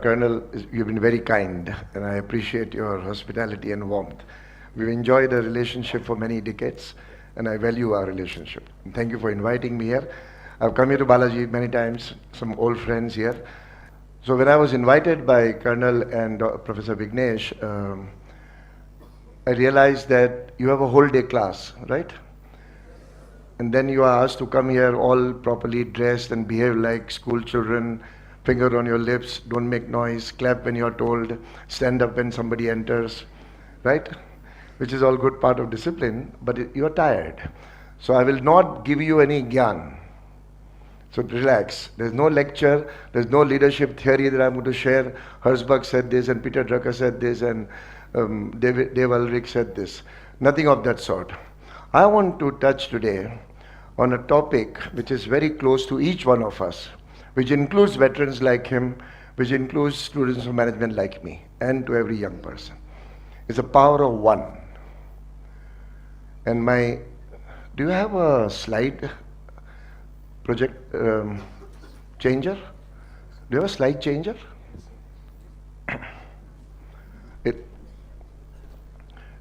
Colonel, you've been very kind, and I appreciate your hospitality and warmth. We've enjoyed a relationship for many decades, and I value our relationship. And thank you for inviting me here. I've come here to Balaji many times, some old friends here. So when I was invited by Colonel and Professor Vignesh, I realized that you have a whole day class, right? And then you are asked to come here all properly dressed and behave like school children, finger on your lips, don't make noise, clap when you're told, stand up when somebody enters, right? Which is all good part of discipline, but you're tired. So I will not give you any gyan. So relax. There's no lecture, there's no leadership theory that I'm going to share. Herzberg said this, and Peter Drucker said this, and Dave Ulrich said this. Nothing of that sort. I want to touch today on a topic which is very close to each one of us, which includes veterans like him, which includes students of management like me, and to every young person. It's the power of one. And do you have a slide project changer? Do you have a slide changer?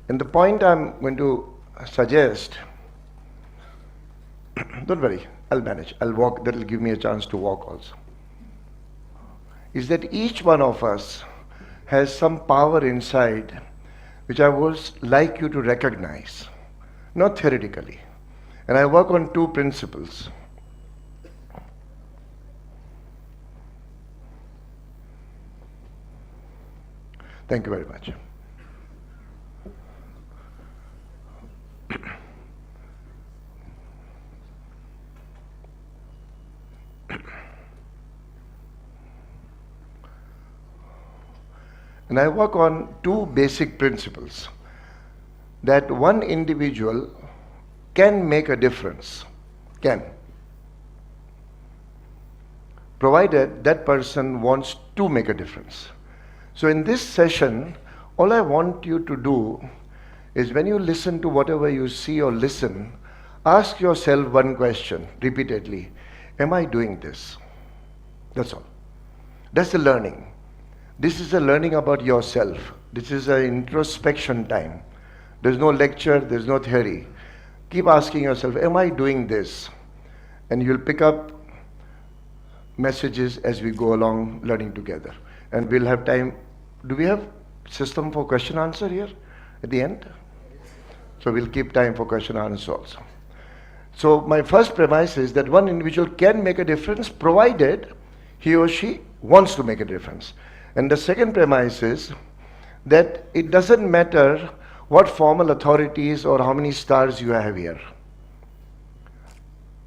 And the point I'm going to suggest, don't worry, I'll manage. I'll walk, that'll give me a chance to walk also. Is that each one of us has some power inside which I would like you to recognize, not theoretically. And I work on two principles. Thank you very much. And I work on two basic principles. That one individual can make a difference, provided that person wants to make a difference. So in this session, all I want you to do is when you listen to whatever you see or listen, ask yourself one question repeatedly. Am I doing this? That's all. That's the learning. This is a learning about yourself. This is an introspection time. There's no lecture, there's no theory. Keep asking yourself, am I doing this? And you'll pick up messages as we go along learning together. And we'll have time. Do we have system for question answer here at the end? So we'll keep time for question answer also. So my first premise is that one individual can make a difference provided he or she wants to make a difference. And the second premise is that it doesn't matter what formal authorities or how many stars you have here.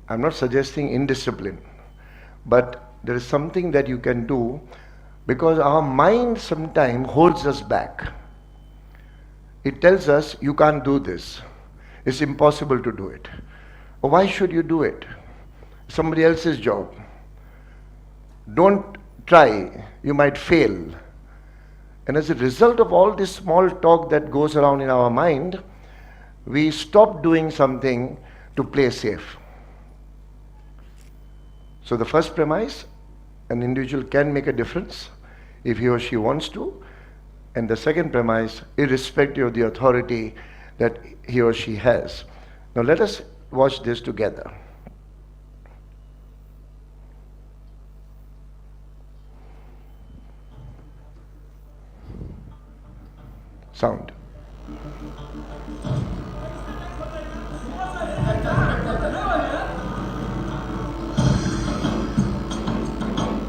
I'm not suggesting indiscipline, but there is something that you can do because our mind sometimes holds us back. It tells us, you can't do this. It's impossible to do it. Or why should you do it? Somebody else's job. Don't try, you might fail. And as a result of all this small talk that goes around in our mind, we stop doing something to play safe. So the first premise, an individual can make a difference if he or she wants to. And the second premise, irrespective of the authority that he or she has. Now let us watch this together. Sound.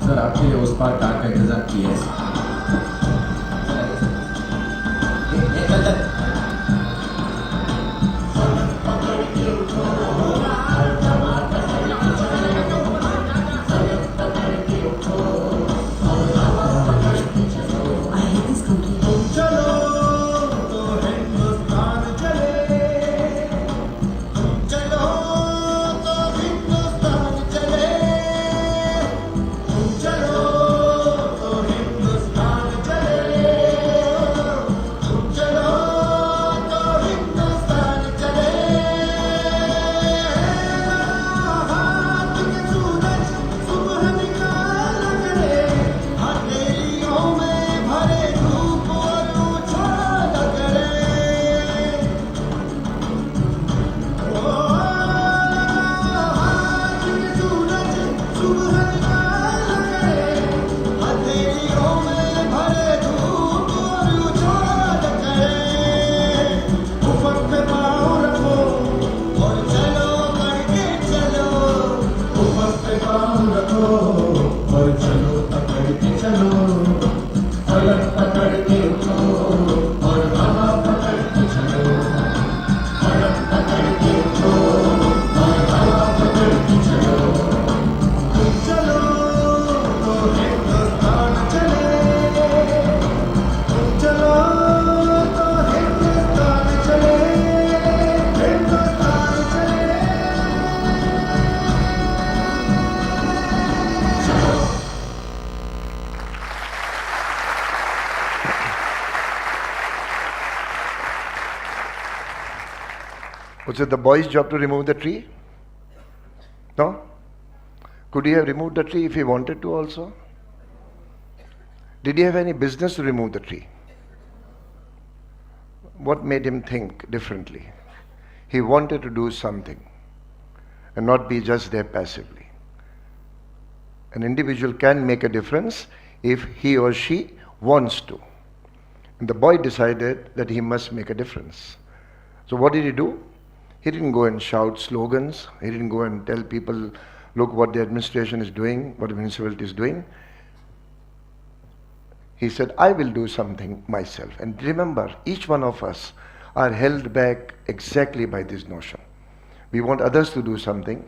Sir आपके लिए उस पार car का इंतजार किया है पकड़ के चलो, पलक पकड़ के उठो और हवा पकड़ के चलो, पलक पकड़ के उठो और हवा पकड़ के चलो, चलो तो हिंदुस्तान चले, चलो तो हिंदुस्तान चले, हिंदुस्तान चले। Was it the boy's job to remove the tree? No? Could he have removed the tree if he wanted to also? Did he have any business to remove the tree? What made him think differently? He wanted to do something and not be just there passively. An individual can make a difference if he or she wants to. And the boy decided that he must make a difference. So what did he do? He didn't go and shout slogans. He didn't go and tell people, look what the administration is doing, what the municipality is doing. He said, I will do something myself. And remember, each one of us are held back exactly by this notion. We want others to do something.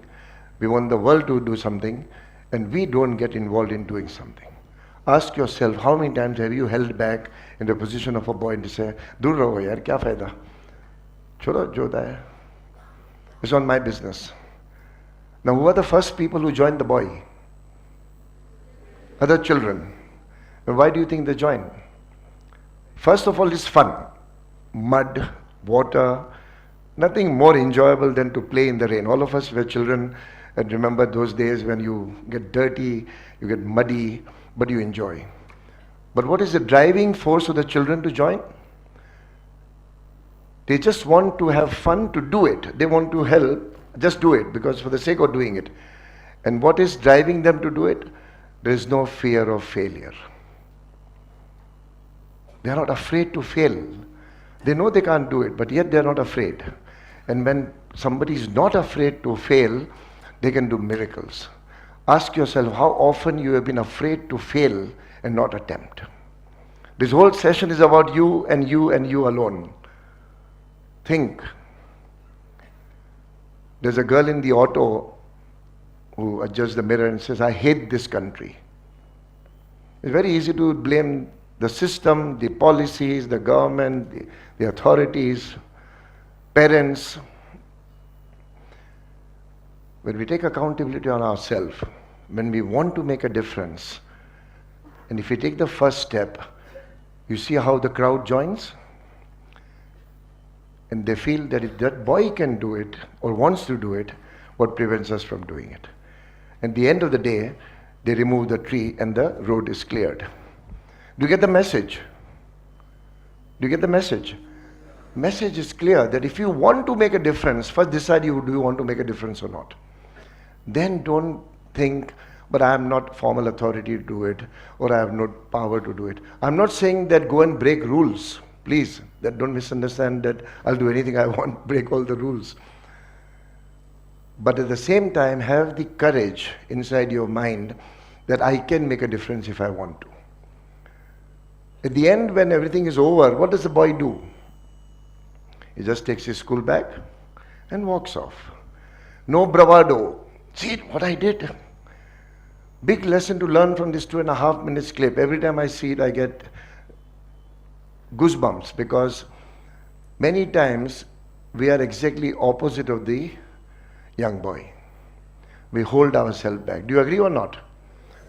We want the world to do something. And we don't get involved in doing something. Ask yourself, how many times have you held back in the position of a boy and to say, dur raho yaar, kya fayda? Cholo, jo hota hai. It's not my business. Now, who are the first people who joined the boy? Other children. And why do you think they joined? First of all, it's fun. Mud, water, nothing more enjoyable than to play in the rain. All of us were children and remember those days when you get dirty, you get muddy, but you enjoy. But what is the driving force of the children to join? They just want to have fun to do it. They want to help, just do it because for the sake of doing it. And what is driving them to do it? There is no fear of failure. They are not afraid to fail. They know they can't do it, but yet they are not afraid. And when somebody is not afraid to fail, they can do miracles. Ask yourself how often you have been afraid to fail and not attempt. This whole session is about you and you and you alone. Think. There's a girl in the auto who adjusts the mirror and says, I hate this country. It's very easy to blame the system, the policies, the government, the authorities, parents. When we take accountability on ourselves, when we want to make a difference, and if we take the first step, you see how the crowd joins? And they feel that if that boy can do it or wants to do it, what prevents us from doing it? At the end of the day, they remove the tree and the road is cleared. Do you get the message? Do you get the message? Message is clear that if you want to make a difference, first decide do you want to make a difference or not. Then don't think, but I am not formal authority to do it or I have no power to do it. I'm not saying that go and break rules. Please, that don't misunderstand that I'll do anything I want, break all the rules. But at the same time, have the courage inside your mind that I can make a difference if I want to. At the end, when everything is over, what does the boy do? He just takes his school bag and walks off. No bravado. See what I did? Big lesson to learn from this 2.5 minutes clip. Every time I see it, I get goosebumps because many times we are exactly opposite of the young boy. We hold ourselves back. Do you agree or not?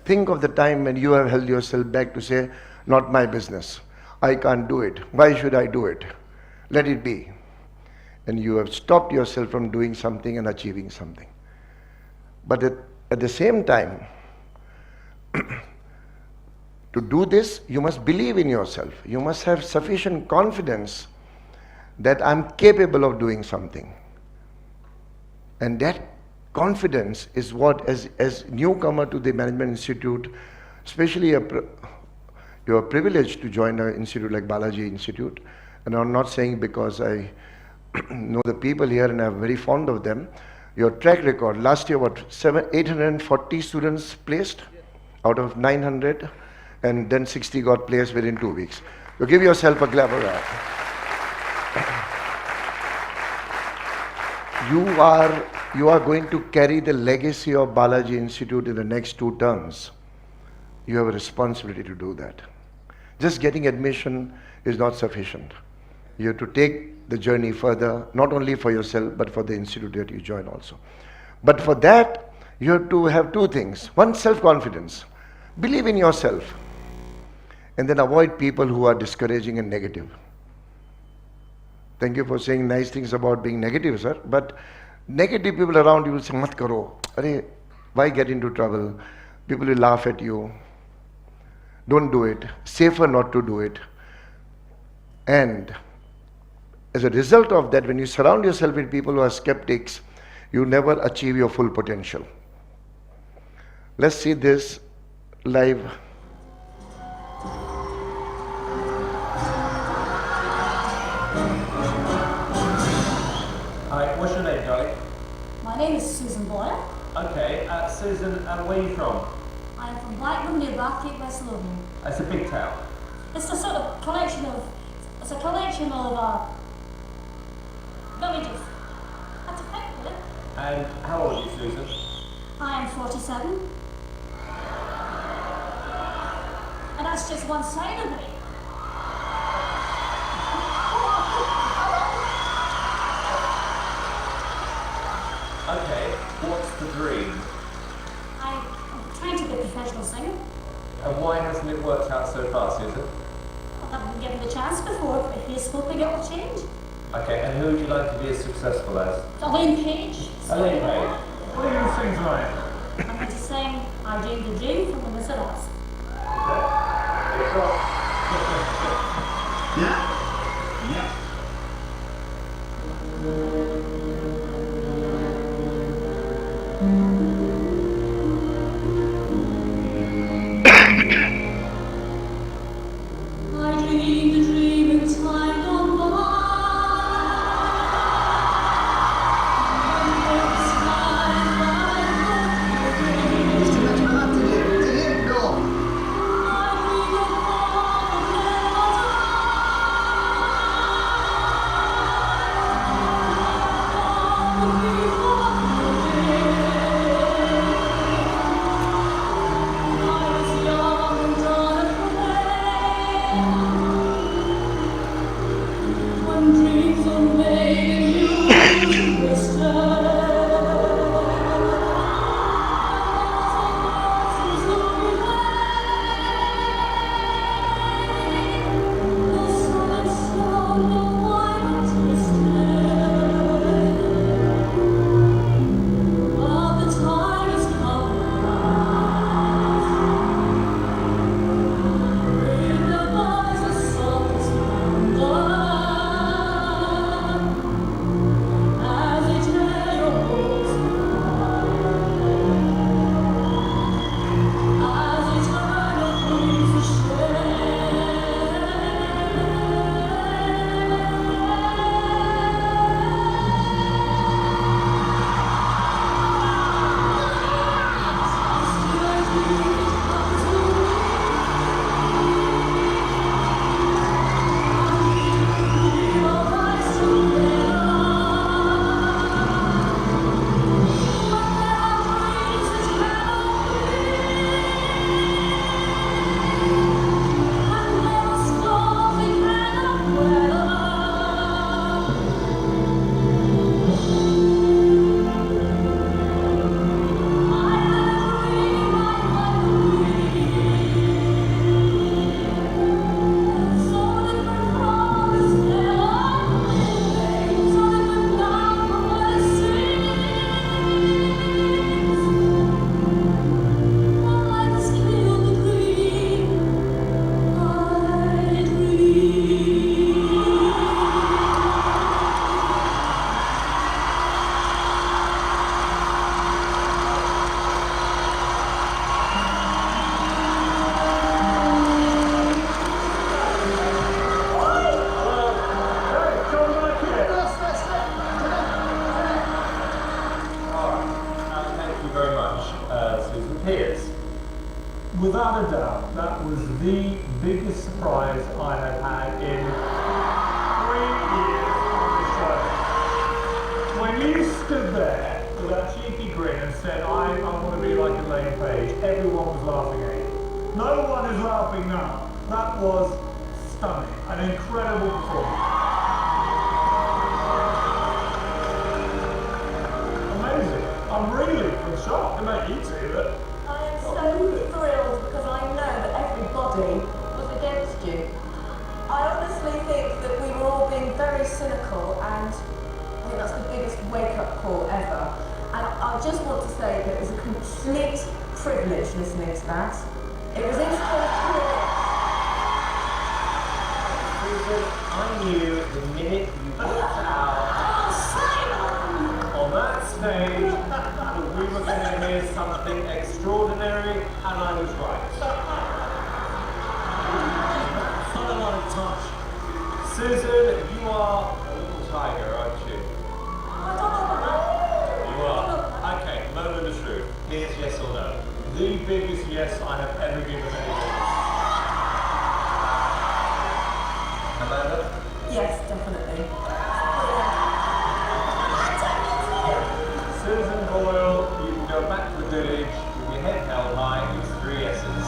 Think of the time when you have held yourself back to say, not my business. I can't do it. Why should I do it? Let it be. And you have stopped yourself from doing something and achieving something. But at the same time, to do this, you must believe in yourself. You must have sufficient confidence that I'm capable of doing something. And that confidence is what, as newcomer to the Management Institute, especially you are privileged to join an institute like Balaji Institute. And I'm not saying because I know the people here and I'm very fond of them. Your track record, last year, 840 students placed out of 900, and then 60 got placed within 2 weeks. So give yourself a clap of that. You are going to carry the legacy of Balaji Institute in the next 2 terms. You have a responsibility to do that. Just getting admission is not sufficient. You have to take the journey further, not only for yourself, but for the institute that you join also. But for that, you have to have 2 things. One, self-confidence. Believe in yourself. And then avoid people who are discouraging and negative. Thank you for saying nice things about being negative, sir. But negative people around you will say, "Mat karo. Arey, why get into trouble?" People will laugh at you. Don't do it. Safer not to do it. And as a result of that, when you surround yourself with people who are skeptics, you never achieve your full potential. Let's see this live. Hi, what's your name, darling? My name is Susan Boyle. Okay, Susan, where are you from? I am from Blackburn near Bathgate, West Lothian. It's a big town. It's a sort of collection of villages. That's a fact, is it? And how old are you, Susan? I am 47. And that's just one side of me. Okay, what's the dream? I'm trying to be a professional singer. And why hasn't it worked out so far, Susan? I haven't been given the chance before, but here's hoping it will change. Okay, and who would you like to be as successful as? Elaine Page. Elaine Page. What are you going to sing tonight? I'm going to sing I Dreamed a Dream from the Miserables. I dreamed a dream in time gone by. that was the biggest surprise I have had in 3 years on the show. When you stood there with that cheeky grin and said, I want to be like Elaine Page, everyone was laughing at you. No one is laughing now. That was stunning. An incredible performance. Amazing. I'm really shocked about you two. But I am so thrilled because I know that everybody was against you. I honestly think that we were all being very cynical, and I think that's the biggest wake-up call ever. And I just want to say that it was a complete privilege listening to that. It was inspirational. Susan, I knew the minute you walked out on that stage that we were going to hear something extraordinary, and I was right. Not a lot of touch. Susan, you are a little tiger, aren't you? I don't know about You are. Okay, moment of truth. Here's yes or no. The biggest yes I have ever given anyone. Amanda? Yes, definitely. Susan Boyle, you can go back to the village with your head held high. It's 3 yeses.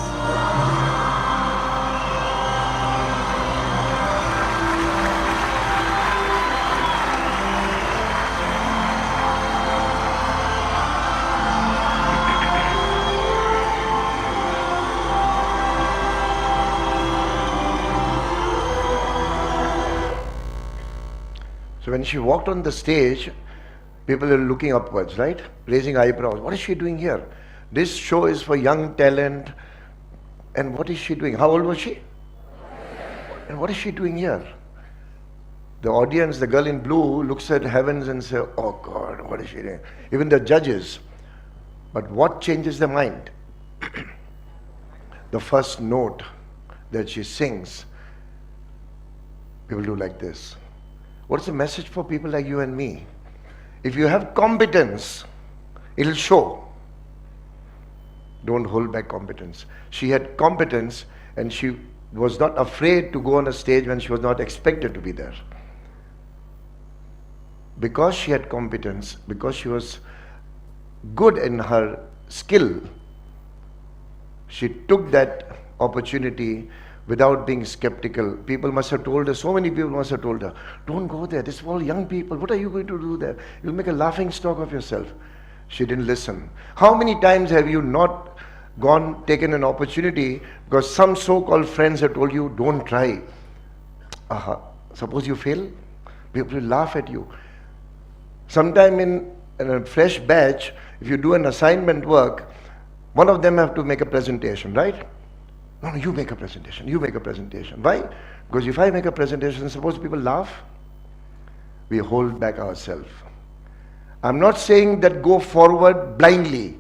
So when she walked on the stage, people are looking upwards, right? Raising eyebrows. What is she doing here? This show is for young talent. And what is she doing? How old was she? And what is she doing here? The audience, the girl in blue, looks at heavens and says, oh God, what is she doing? Even the judges. But what changes their mind? The first note that she sings, people do like this. What's the message for people like you and me? If you have competence, it'll show. Don't hold back competence. She had competence, and she was not afraid to go on a stage when she was not expected to be there. Because she had competence, because she was good in her skill, she took that opportunity without being skeptical. People must have told her, so many people must have told her, don't go there, this is all young people, what are you going to do there? You'll make a laughing stock of yourself. She didn't listen. How many times have you not taken an opportunity because some so-called friends have told you, don't try. Suppose you fail, people will laugh at you. Sometime in a fresh batch, if you do an assignment work, one of them have to make a presentation, right? No, you make a presentation, you make a presentation. Why? Because if I make a presentation, suppose people laugh, we hold back ourselves. I'm not saying that go forward blindly,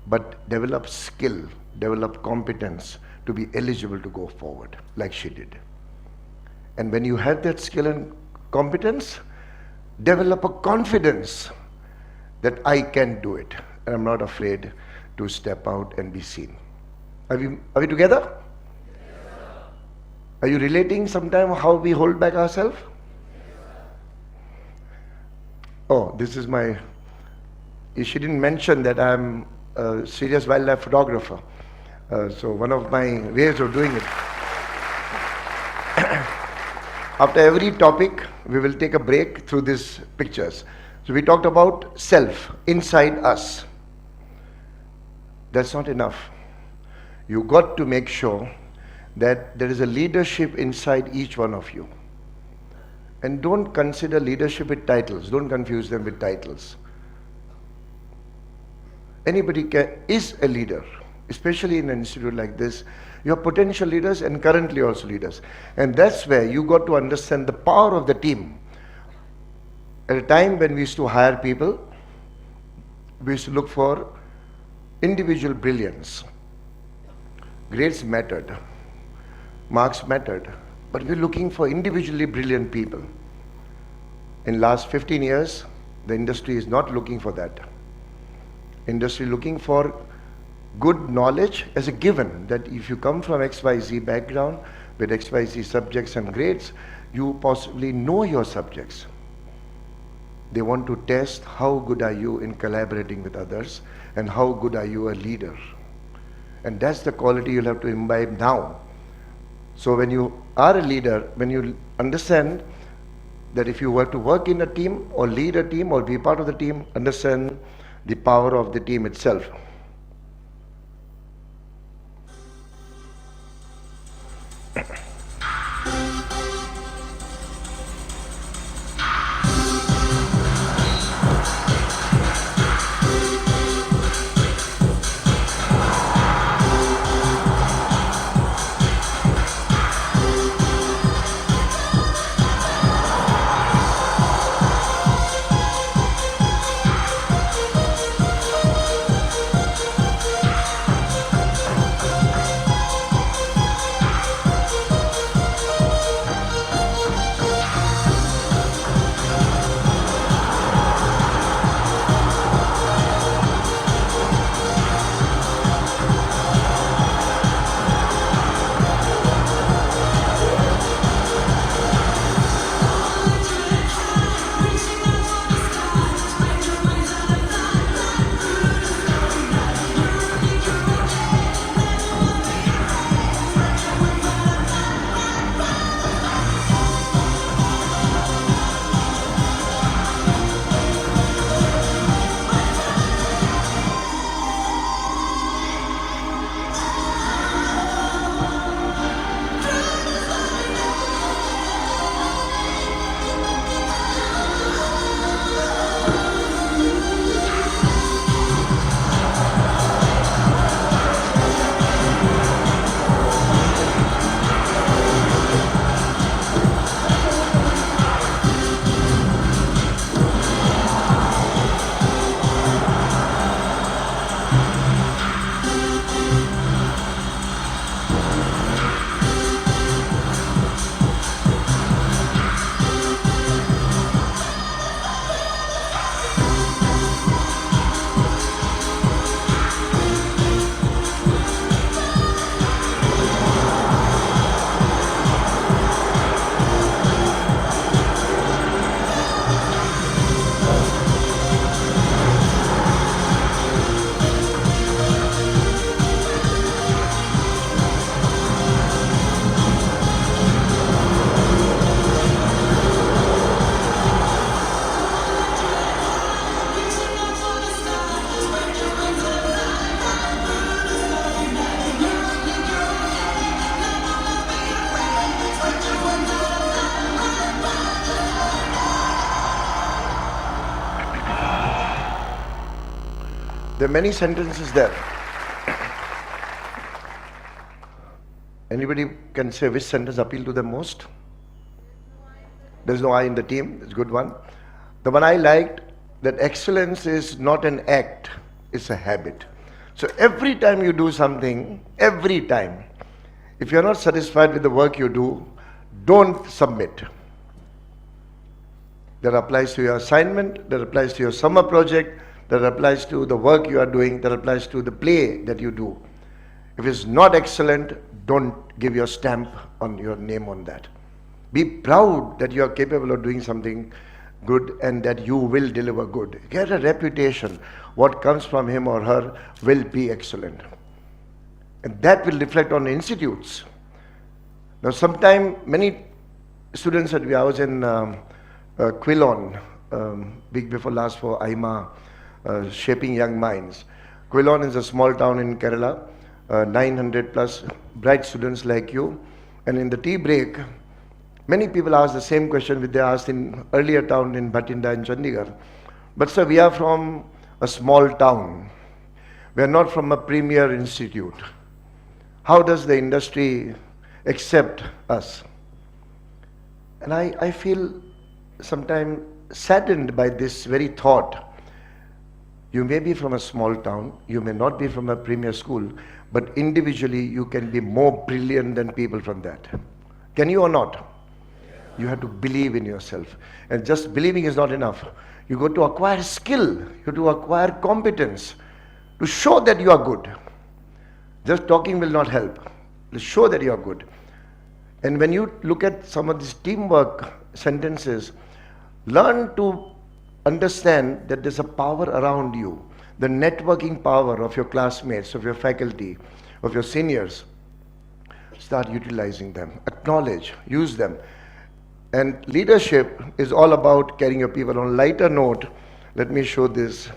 but develop skill, develop competence to be eligible to go forward, like she did. And when you have that skill and competence, develop a confidence that I can do it, and I'm not afraid to step out and be seen. Are we together? Yes, are you relating sometime how we hold back ourselves? Oh, this is my, she didn't mention that I'm a serious wildlife photographer. So one of my ways of doing it. After every topic, we will take a break through these pictures. So we talked about self, inside us. That's not enough. You got to make sure that there is a leadership inside each one of you. And don't consider leadership with titles. Don't confuse them with titles. Anybody is a leader, especially in an institute like this. You have potential leaders and currently also leaders. And that's where you got to understand the power of the team. At a time when we used to hire people, we used to look for individual brilliance. Grades mattered, marks mattered, but we're looking for individually brilliant people. In last 15 years, the industry is not looking for that. Industry looking for good knowledge as a given, that if you come from XYZ background with XYZ subjects and grades, you possibly know your subjects. They want to test how good are you in collaborating with others and how good are you a leader. And that's the quality you'll have to imbibe now. So when you are a leader, when you understand that if you were to work in a team or lead a team or be part of the team, understand the power of the team itself. There are many sentences there. Anybody can say which sentence appealed to them most? There's no I in the team. It's a good one. The one I liked, that excellence is not an act, it's a habit. So every time you do something, every time, if you're not satisfied with the work you do, don't submit. That applies to your assignment, that applies to your summer project, that applies to the work you are doing, that applies to the play that you do. If it's not excellent, don't give your stamp on your name on that. Be proud that you are capable of doing something good and that you will deliver good. Get a reputation. What comes from him or her will be excellent. And that will reflect on institutes. Now, sometime many students that I was in Quilon, week before last for IMA, Shaping Young Minds. Quilon is a small town in Kerala, 900 plus bright students like you. And in the tea break, many people ask the same question which they asked in earlier town in Bhatinda in Chandigarh. But sir, we are from a small town. We are not from a premier institute. How does the industry accept us? And I feel sometimes saddened by this very thought. You may be from a small town, you may not be from a premier school, but individually you can be more brilliant than people from that. Can you or not? You have to believe in yourself. And just believing is not enough. You got to acquire skill, you have to acquire competence to show that you are good. Just talking will not help. Show that you are good. And when you look at some of these teamwork sentences, learn to understand that there's a power around you, the networking power of your classmates, of your faculty, of your seniors. Start utilizing them, acknowledge, use them. And leadership is all about carrying your people. On a lighter note, let me show this.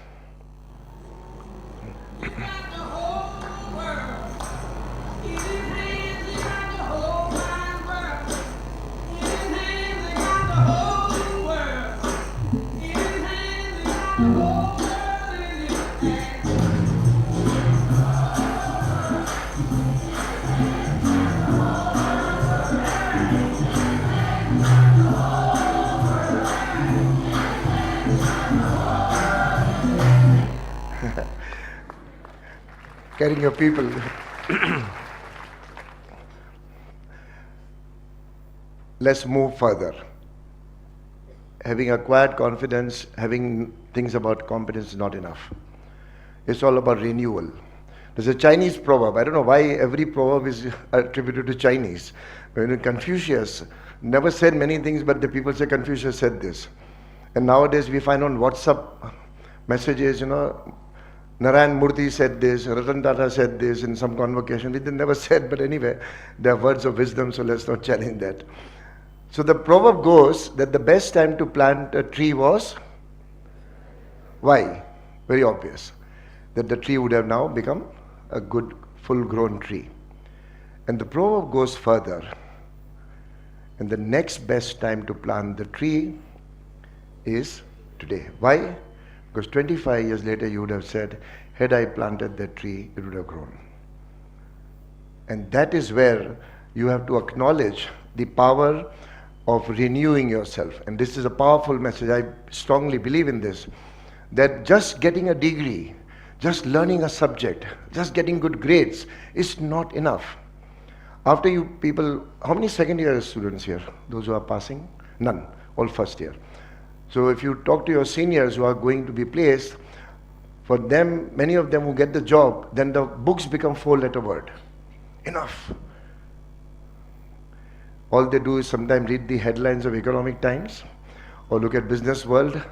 Carrying your people. Let's move further. Having acquired confidence, having things about competence is not enough. It's all about renewal. There's a Chinese proverb. I don't know why every proverb is attributed to Chinese. When Confucius never said many things, but the people say Confucius said this. And nowadays we find on WhatsApp messages, Narayan Murthy said this, Ratan Tata said this in some convocation. They never said, but anyway, they are words of wisdom, so let's not challenge that. So the proverb goes that the best time to plant a tree was? Why? Very obvious. That the tree would have now become a good, full-grown tree. And the proverb goes further. And the next best time to plant the tree is today. Why? Because 25 years later you would have said, had I planted that tree, it would have grown. And that is where you have to acknowledge the power of renewing yourself. And this is a powerful message. I strongly believe in this. That just getting a degree, just learning a subject, just getting good grades is not enough. After you people, how many second year students here? Those who are passing? None. All first year. So if you talk to your seniors who are going to be placed, for them, many of them who get the job, then the books become 4-letter word. Enough. All they do is sometimes read the headlines of Economic Times or look at Business World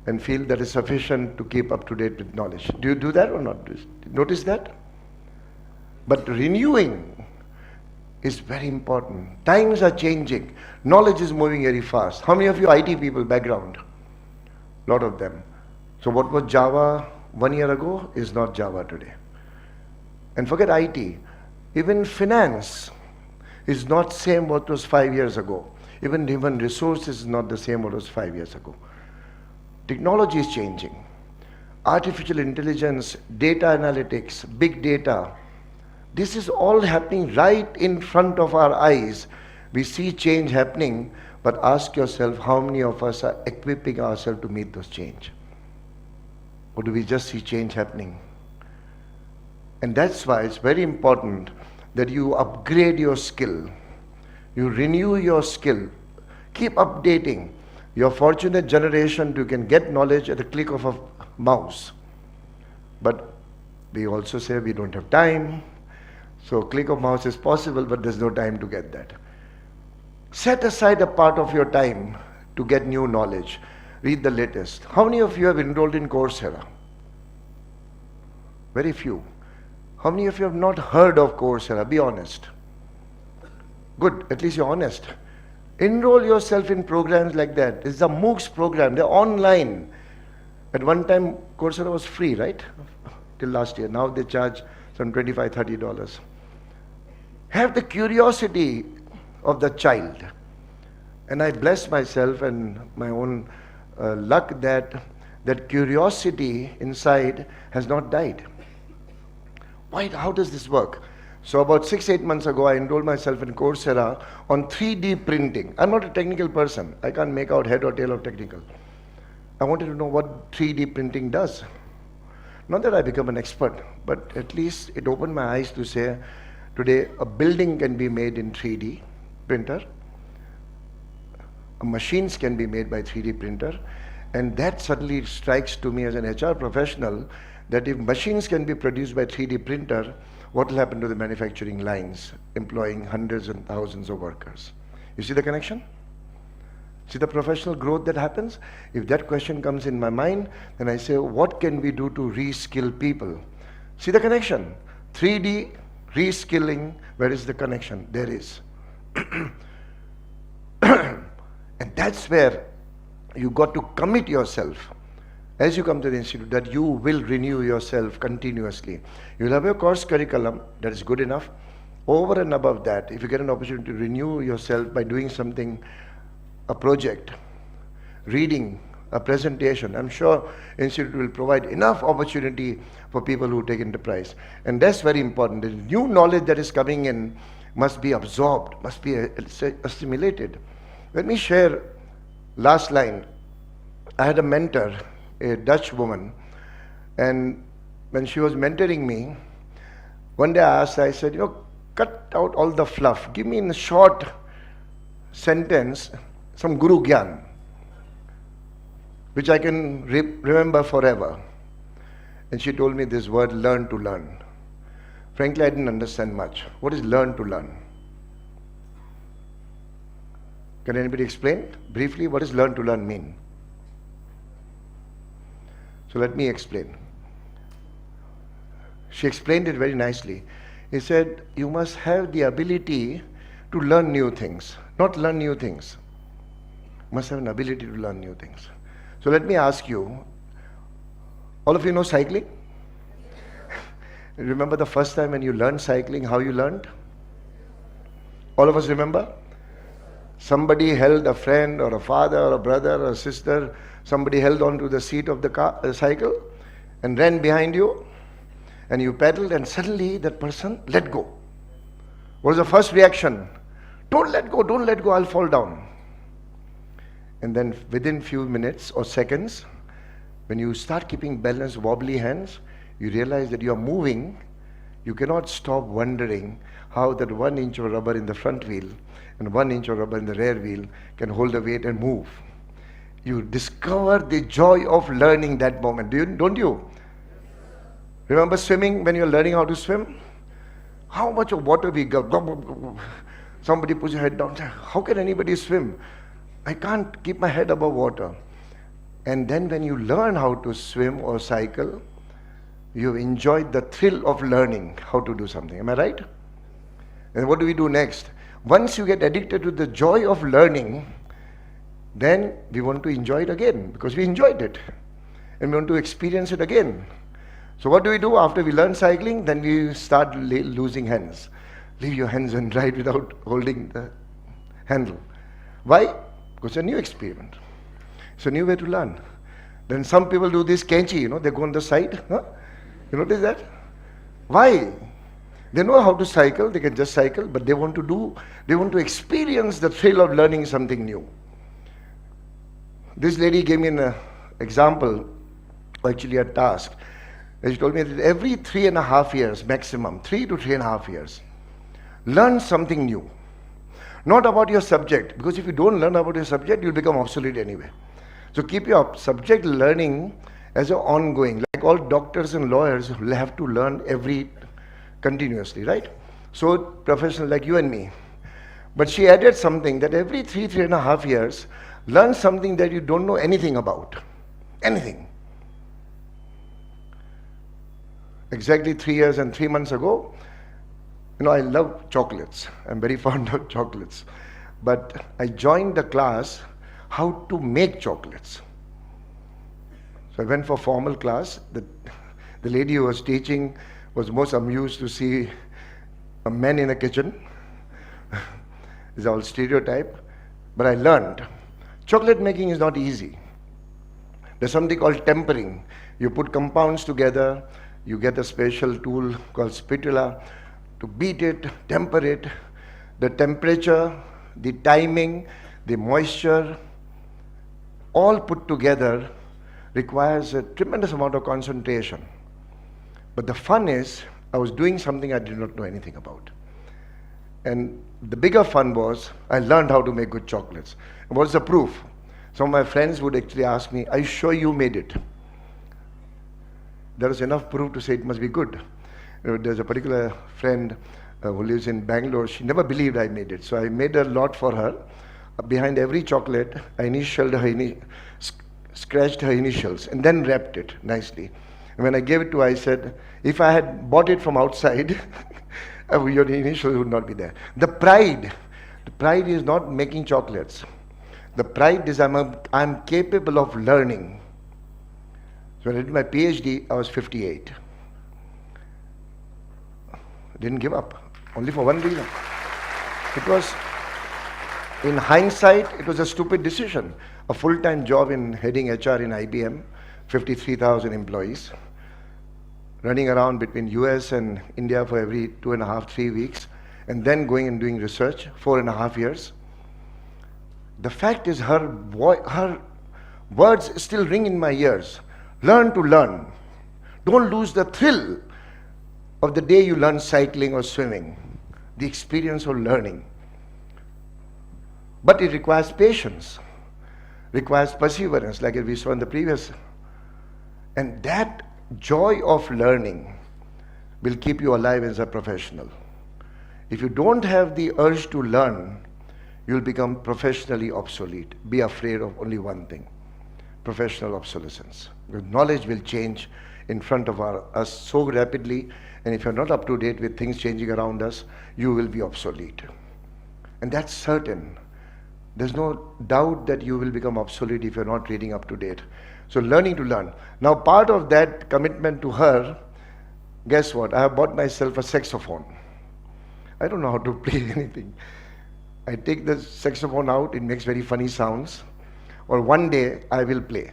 and feel that is sufficient to keep up to date with knowledge. Do you do that or not? Notice that? But renewing is very important. Times are changing. Knowledge is moving very fast. How many of you IT people background? A lot of them. So what was Java 1 year ago is not Java today. And forget IT. Even finance is not same what was 5 years ago. Even resources is not the same what was 5 years ago. Technology is changing. Artificial intelligence, data analytics, big data. This is all happening right in front of our eyes. We see change happening, but ask yourself how many of us are equipping ourselves to meet those change? Or do we just see change happening? And that's why it's very important that you upgrade your skill. You renew your skill. Keep updating. You're fortunate generation you can get knowledge at the click of a mouse. But we also say we don't have time. So click of mouse is possible, but there's no time to get that. Set aside a part of your time to get new knowledge. Read the latest. How many of you have enrolled in Coursera? Very few. How many of you have not heard of Coursera? Be honest. Good, at least you're honest. Enroll yourself in programs like that. It's a MOOCs program. They're online. At one time, Coursera was free, right? Till last year. Now they charge some $25, $30. Have the curiosity of the child. And I bless myself and my own luck that curiosity inside has not died. Why? How does this work? So about 6-8 months ago, I enrolled myself in Coursera on 3D printing. I'm not a technical person. I can't make out head or tail of technical. I wanted to know what 3D printing does. Not that I become an expert, but at least it opened my eyes to say, today a building can be made in 3D printer. Machines can be made by 3D printer. And that suddenly strikes to me as an HR professional that if machines can be produced by 3D printer, what will happen to the manufacturing lines employing hundreds and thousands of workers? You see the connection? See the professional growth that happens? If that question comes in my mind, then I say, what can we do to reskill people? See the connection? 3D, reskilling, where is the connection? There is. And that's where you got to commit yourself as you come to the institute that you will renew yourself continuously. You'll have a course curriculum that is good enough. Over and above that, if you get an opportunity to renew yourself by doing something, a project, reading, a presentation, I'm sure institute will provide enough opportunity for people who take enterprise. And that's very important. The new knowledge that is coming in must be absorbed, must be assimilated. Let me share last line. I had a mentor, a Dutch woman, and when she was mentoring me, one day I asked her, I said, cut out all the fluff. Give me in a short sentence some Guru Gyan, which I can remember forever. And she told me this word, learn to learn. Frankly, I didn't understand much. What is learn to learn? Can anybody explain briefly what does learn to learn mean? So let me explain. She explained it very nicely. He said, you must have the ability to learn new things, not learn new things. You must have an ability to learn new things. So let me ask you, all of you know cycling? Remember the first time when you learned cycling, how you learned? All of us remember? Somebody held a friend or a father or a brother or a sister, somebody held on to the seat of the cycle and ran behind you, and you pedaled, and suddenly that person let go. What was the first reaction? Don't let go, I'll fall down. And then within few minutes or seconds, when you start keeping balanced, wobbly hands, you realize that you are moving. You cannot stop wondering how that 1 inch of rubber in the front wheel and 1 inch of rubber in the rear wheel can hold the weight and move. You discover the joy of learning that moment, don't you? Remember swimming, when you're learning how to swim? How much of water we got? Somebody puts your head down. How can anybody swim? I can't keep my head above water. And then when you learn how to swim or cycle, you've enjoyed the thrill of learning how to do something. Am I right? And what do we do next? Once you get addicted to the joy of learning, then we want to enjoy it again because we enjoyed it. And we want to experience it again. So what do we do after we learn cycling? Then we start losing hands. Leave your hands and ride without holding the handle. Why? Because it's a new experiment. It's a new way to learn. Then some people do this kenchi, they go on the side. Huh? You notice that? Why? They know how to cycle, they can just cycle, but they want to experience the thrill of learning something new. This lady gave me an example, actually a task. She told me that every 3.5 years, maximum, 3 to 3.5 years, learn something new. Not about your subject, because if you don't learn about your subject, you'll become obsolete anyway. So keep your subject learning as an ongoing. Like all doctors and lawyers will have to learn continuously, right? So professionals like you and me. But she added something that every 3.5 years, learn something that you don't know anything about. Anything. Exactly 3 years and 3 months ago, I love chocolates. I'm very fond of chocolates. But I joined the class how to make chocolates. So I went for formal class. The lady who was teaching was most amused to see a man in a kitchen. It's all stereotype. But I learned. Chocolate making is not easy. There's something called tempering. You put compounds together, you get a special tool called spatula to beat it, temper it. The temperature, the timing, the moisture, all put together requires a tremendous amount of concentration. But the fun is, I was doing something I did not know anything about. And the bigger fun was, I learned how to make good chocolates. And what's the proof? Some of my friends would actually ask me, are you sure you made it? There was enough proof to say it must be good. There's a particular friend who lives in Bangalore. She never believed I made it. So I made a lot for her. Behind every chocolate, I initialed her, scratched her initials, and then wrapped it nicely. And when I gave it to her, I said, if I had bought it from outside, your initials would not be there. The pride is not making chocolates. The pride is I'm capable of learning. So when I did my PhD, I was 58. Didn't give up, only for one reason. Because in hindsight, it was a stupid decision. A full-time job in heading HR in IBM, 53,000 employees, running around between US and India for every 2.5, 3 weeks, and then going and doing research, 4.5 years. The fact is her words still ring in my ears. Learn to learn. Don't lose the thrill of the day you learn cycling or swimming, the experience of learning. But it requires patience, requires perseverance, like we saw in the previous. And that joy of learning will keep you alive as a professional. If you don't have the urge to learn, you'll become professionally obsolete. Be afraid of only one thing, professional obsolescence. Because knowledge will change in front of us so rapidly, and if you're not up to date with things changing around us, you will be obsolete. And that's certain. There's no doubt that you will become obsolete if you're not reading up to date. So learning to learn. Now part of that commitment to her, guess what? I have bought myself a saxophone. I don't know how to play anything. I take the saxophone out, it makes very funny sounds. Or one day I will play.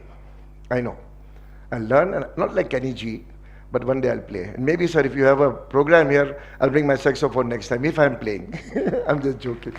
I know. I'll learn, and not like Kenny G, but one day I'll play. And maybe, sir, if you have a program here, I'll bring my saxophone next time, if I'm playing. I'm just joking.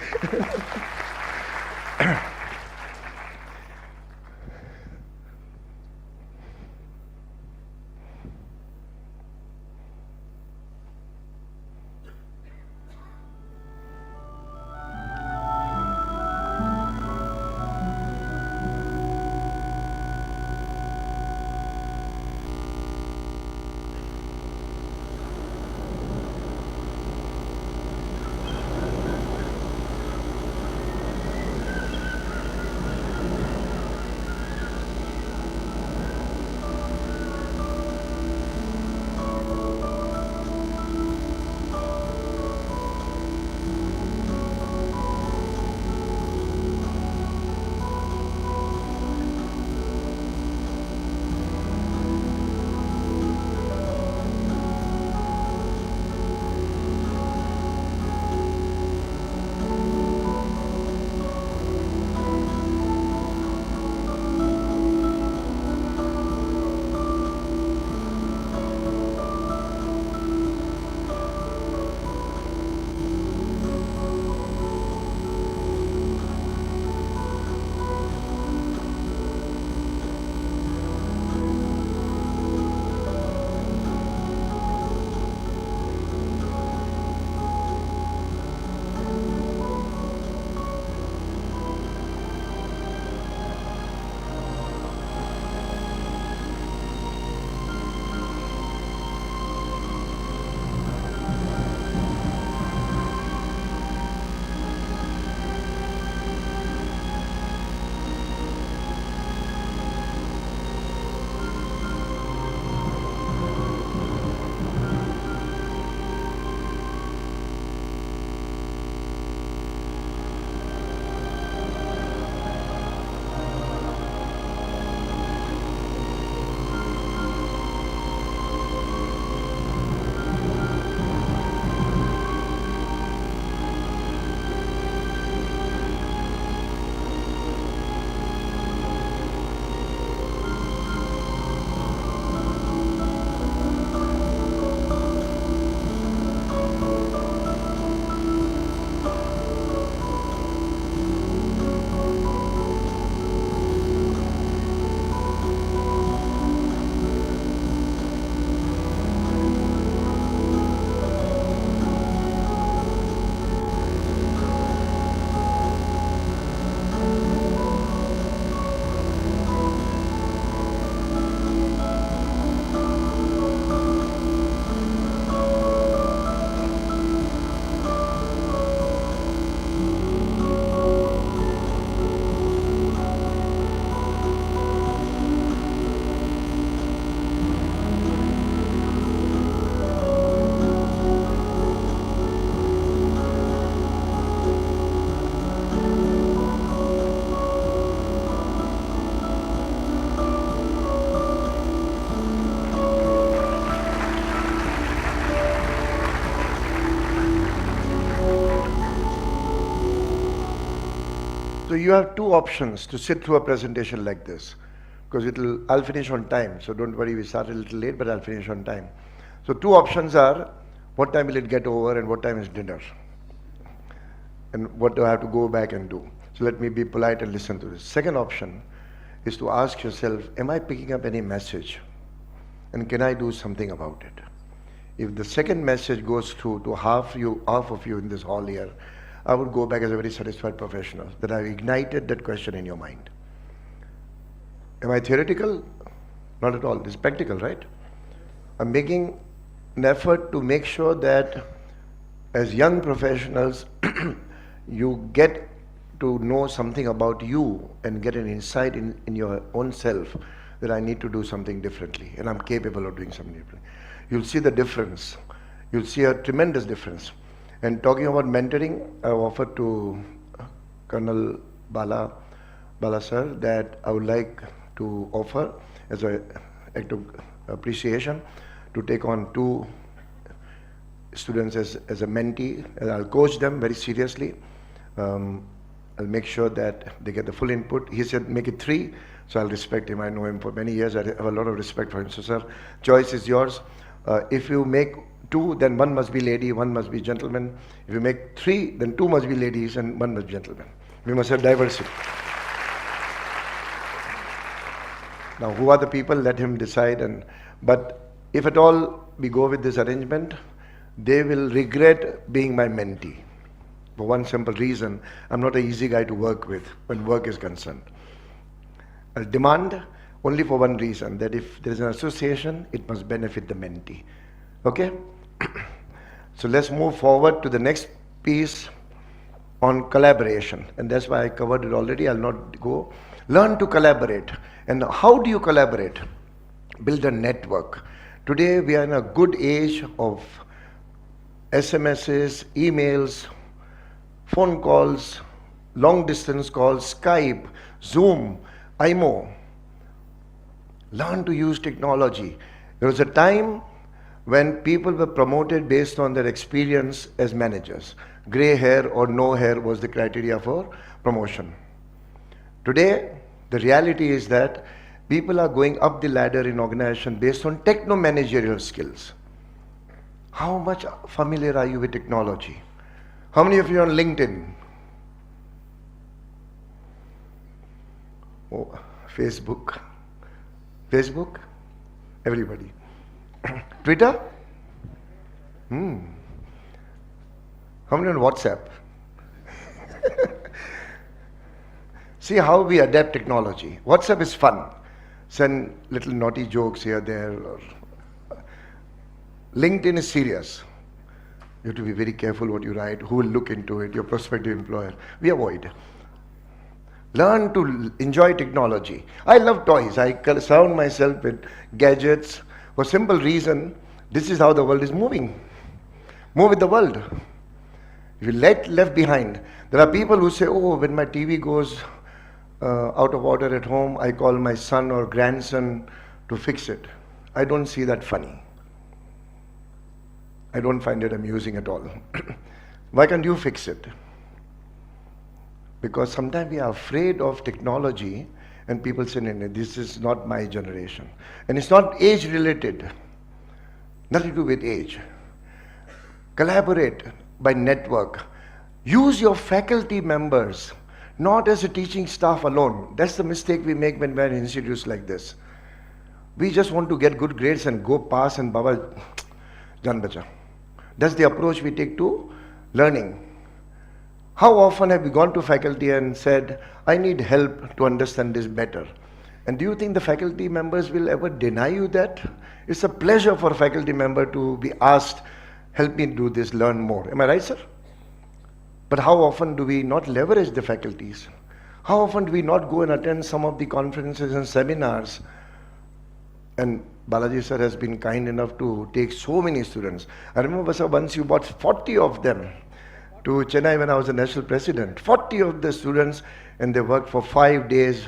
you have two options to sit through a presentation like this, because I'll finish on time. So don't worry, we started a little late, but I'll finish on time. So two options are, what time will it get over and what time is dinner? And what do I have to go back and do? So let me be polite and listen to this. Second option is to ask yourself, am I picking up any message? And can I do something about it? If the second message goes through to half of you in this hall here, I would go back as a very satisfied professional, that I've ignited that question in your mind. Am I theoretical? Not at all. It's practical, right? I'm making an effort to make sure that as young professionals, you get to know something about you and get an insight in your own self that I need to do something differently and I'm capable of doing something differently. You'll see the difference. You'll see a tremendous difference. And talking about mentoring, I've offered to Colonel Bala sir that I would like to offer as an act of appreciation to take on 2 students as a mentee, and I'll coach them very seriously. I'll make sure that they get the full input. He said make it 3, so I'll respect him. I know him for many years. I have a lot of respect for him. So sir, choice is yours. If you make 2, then 1 must be lady, 1 must be gentleman. If you make 3, then 2 must be ladies and 1 must be gentlemen. We must have diversity. Now, who are the people? Let him decide. But if at all we go with this arrangement, they will regret being my mentee. For one simple reason, I'm not an easy guy to work with when work is concerned. I'll demand only for one reason, that if there is an association, it must benefit the mentee. Okay? So let's move forward to the next piece on collaboration. And that's why I covered it already. I'll not go. Learn to collaborate. And how do you collaborate? Build a network. Today we are in a good age of SMSs, emails, phone calls, long distance calls, Skype, Zoom, IMO. Learn to use technology. There was a time when people were promoted based on their experience as managers. Gray hair or no hair was the criteria for promotion. Today, the reality is that people are going up the ladder in organization based on techno-managerial skills. How much familiar are you with technology? How many of you are on LinkedIn? Oh, Facebook? Facebook? Everybody. Twitter? How many on WhatsApp? See how we adapt technology. WhatsApp is fun. Send little naughty jokes here, there. LinkedIn is serious. You have to be very careful what you write, who will look into it, your prospective employer. We avoid. Learn to enjoy technology. I love toys. I surround myself with gadgets for simple reason, this is how the world is moving. Move with the world. If you left behind, there are people who say, oh, when my TV goes out of order at home, I call my son or grandson to fix it. I don't see that funny. I don't find it amusing at all. Why can't you fix it? Because sometimes we are afraid of technology and people say, no, this is not my generation. And it's not age related. Nothing to do with age. Collaborate by network. Use your faculty members, not as a teaching staff alone. That's the mistake we make when we're in institutes like this. We just want to get good grades and go pass and baba jan bacha. That's the approach we take to learning. How often have we gone to faculty and said, I need help to understand this better? And do you think the faculty members will ever deny you that? It's a pleasure for a faculty member to be asked, help me do this, learn more. Am I right, sir? But how often do we not leverage the faculties? How often do we not go and attend some of the conferences and seminars? And Balaji sir has been kind enough to take so many students. I remember, sir, once you brought 40 of them to Chennai when I was the national president. 40 of the students, and they worked for 5 days.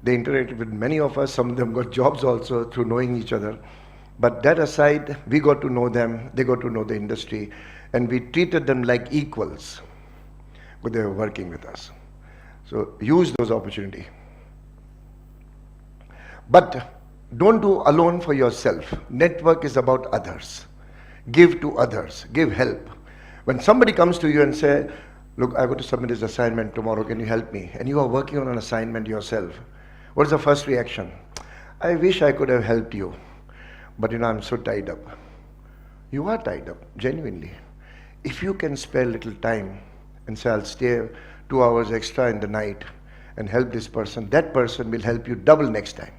They interacted with many of us. Some of them got jobs also through knowing each other. But that aside, we got to know them, they got to know the industry, and we treated them like equals, but they were working with us. So use those opportunities. But don't do alone for yourself. Network is about others. Give to others. Give help. When somebody comes to you and say, look, I got to submit this assignment tomorrow, can you help me? And you are working on an assignment yourself. What is the first reaction? I wish I could have helped you, but I'm so tied up. You are tied up, genuinely. If you can spare a little time and say, I'll stay 2 hours extra in the night and help this person, that person will help you double next time.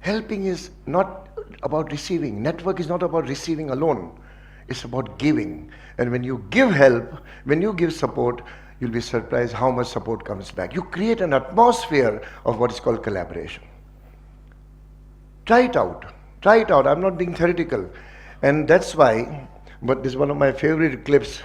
Helping is not about receiving. Network is not about receiving alone. It's about giving. And when you give help, when you give support, you'll be surprised how much support comes back. You create an atmosphere of what is called collaboration. Try it out. Try it out. I'm not being theoretical. And that's why, but this is one of my favorite clips.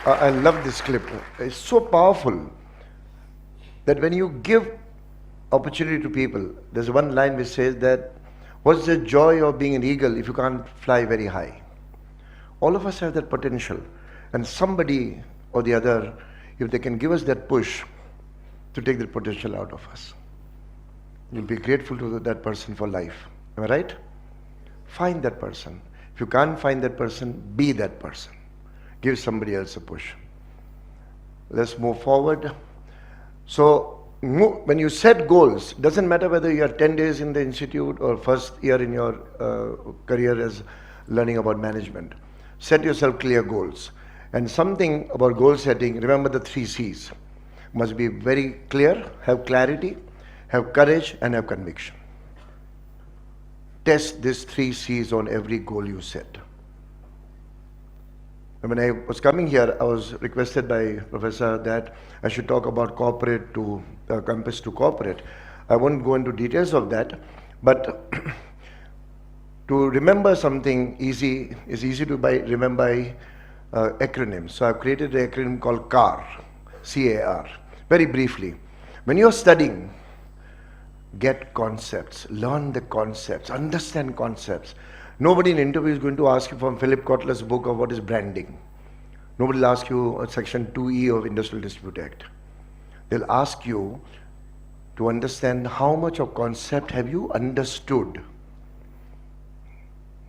I love this clip. It's so powerful that when you give opportunity to people, there's one line which says that, what's the joy of being an eagle if you can't fly very high? All of us have that potential. And somebody or the other, if they can give us that push to take that potential out of us, you'll be grateful to that person for life. Am I right? Find that person. If you can't find that person, be that person. Give somebody else a push. Let's move forward. So when you set goals, doesn't matter whether you are 10 days in the institute or first year in your career as learning about management. Set yourself clear goals. And something about goal setting, remember the 3 C's. Must be very clear, have clarity, have courage, and have conviction. Test these 3 C's on every goal you set. When I was coming here, I was requested by Professor that I should talk about corporate to compass to corporate. I won't go into details of that, but to remember something easy is easy to remember by acronyms. So I've created an acronym called CAR, C-A-R. Very briefly, when you're studying, get concepts, learn the concepts, understand concepts. Nobody in an interview is going to ask you from Philip Kotler's book of what is branding. Nobody will ask you Section 2E of Industrial Dispute Act. They'll ask you to understand how much of concept have you understood?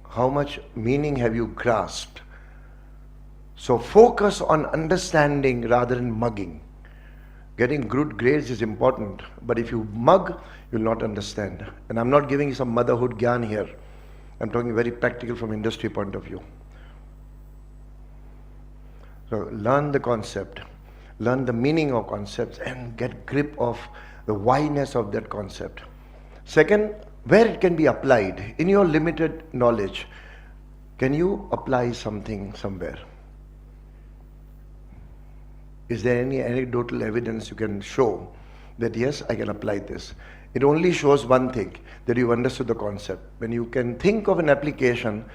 How much meaning have you grasped? So focus on understanding rather than mugging. Getting good grades is important, but if you mug, you'll not understand. And I'm not giving you some motherhood gyan here. I'm talking very practical from industry point of view. So learn the concept, learn the meaning of concepts, and get grip of the whyness of that concept. Second, where it can be applied. In your limited knowledge, can you apply something somewhere? Is there any anecdotal evidence you can show that yes, I can apply this? It only shows one thing, that you understood the concept. When you can think of an application,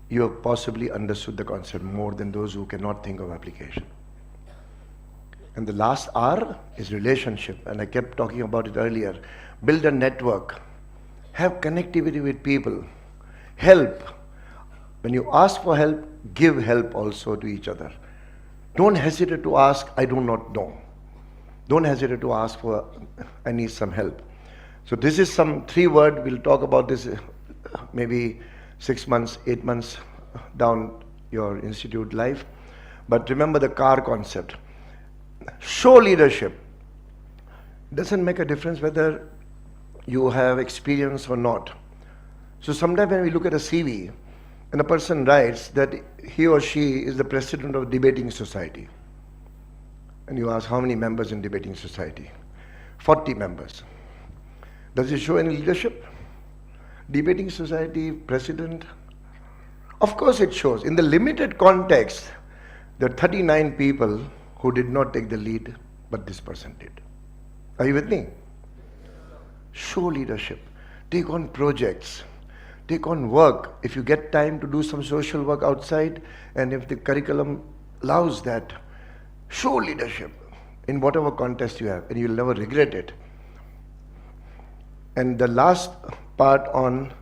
you have possibly understood the concept more than those who cannot think of application. And the last R is relationship, and I kept talking about it earlier. Build a network, have connectivity with people, help. When you ask for help, give help also to each other. Don't hesitate to ask, I do not know. Don't hesitate to ask for, I need some help. So this is some 3 words, we'll talk about this maybe 6 months, 8 months down your institute life. But remember the CAR concept. Show leadership. Doesn't make a difference whether you have experience or not. So sometimes when we look at a CV, and a person writes that he or she is the president of debating society. And you ask how many members in debating society? 40 members. Does it show any leadership? Debating society, president? Of course it shows. In the limited context, there are 39 people who did not take the lead, but this person did. Are you with me? Show leadership. Take on projects. Take on work. If you get time to do some social work outside, and if the curriculum allows that, show leadership in whatever contest you have, and you'll never regret it. And the last part on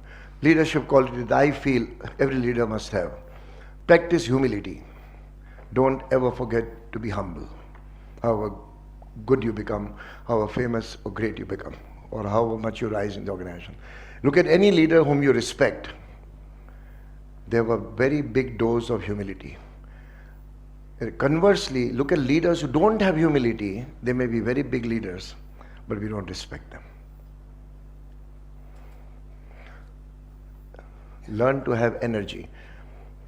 leadership quality that I feel every leader must have. Practice humility. Don't ever forget to be humble. However good you become, however famous or great you become, or how much you rise in the organization. Look at any leader whom you respect. They have a very big dose of humility. Conversely, look at leaders who don't have humility. They may be very big leaders, but we don't respect them. Learn to have energy.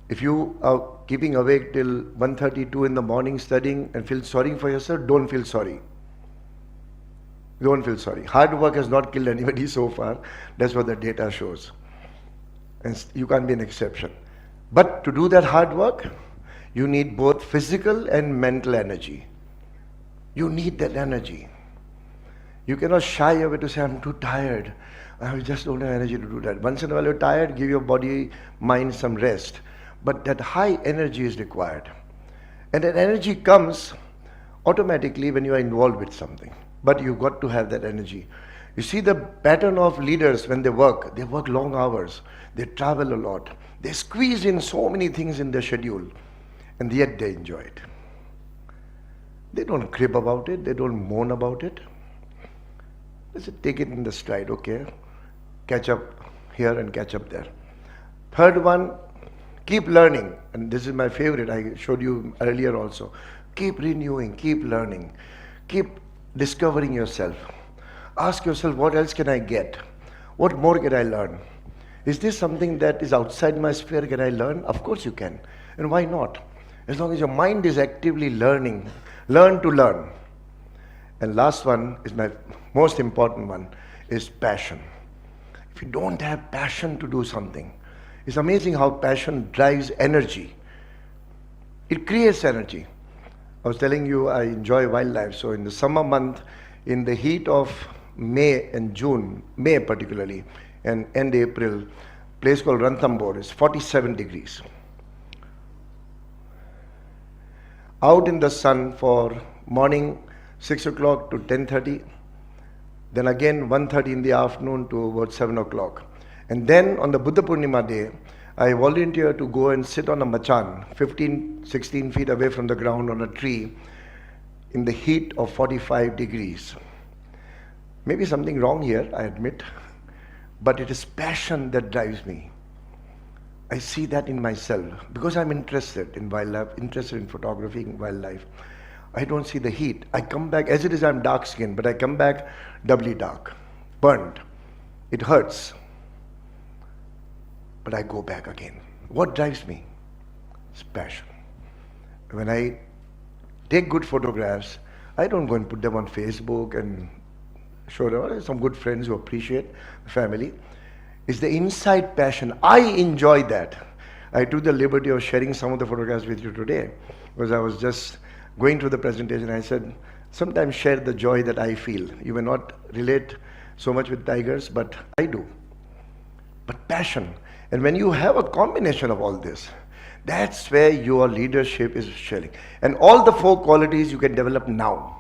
If you are keeping awake till 1:32 in the morning studying and feel sorry for yourself, don't feel sorry. Don't feel sorry. Hard work has not killed anybody so far. That's what the data shows. And you can't be an exception. But to do that hard work, you need both physical and mental energy. You need that energy. You cannot shy away to say, I'm too tired. I just don't have energy to do that. Once in a while you're tired, give your body, mind some rest. But that high energy is required. And that energy comes automatically when you are involved with something. But you've got to have that energy. You see the pattern of leaders when they work long hours. They travel a lot. They squeeze in so many things in their schedule. And yet they enjoy it. They don't crib about it. They don't moan about it. They say, take it in the stride, okay? Catch up here and catch up there. Third one, keep learning. And this is my favorite, I showed you earlier also. Keep renewing, keep learning, keep discovering yourself. Ask yourself, what else can I get? What more can I learn? Is this something that is outside my sphere? Can I learn? Of course you can. And why not? As long as your mind is actively learning, learn to learn. And last one is my most important one, is passion. If you don't have passion to do something, it's amazing how passion drives energy. It creates energy. I was telling you I enjoy wildlife, so in the summer month, in the heat of May and June, May particularly, and end April, place called Ranthambore is 47 degrees. Out in the sun for morning 6 o'clock to 10:30, then again 1:30 in the afternoon to about 7 o'clock. And then on the Buddha Purnima day, I volunteer to go and sit on a machan, 15, 16 feet away from the ground on a tree in the heat of 45 degrees. Maybe something wrong here, I admit, but it is passion that drives me. I see that in myself because I'm interested in wildlife, interested in photographing wildlife. I don't see the heat. I come back, as it is, I'm dark skinned, but I come back doubly dark, burnt. It hurts. But I go back again. What drives me? It's passion. When I take good photographs, I don't go and put them on Facebook and show them. Some good friends who appreciate the family. It's the inside passion. I enjoy that. I took the liberty of sharing some of the photographs with you today because I was just going through the presentation. I said, sometimes share the joy that I feel. You may not relate so much with tigers, but I do. But passion. And when you have a combination of all this, that's where your leadership is sharing. And all the 4 qualities you can develop now,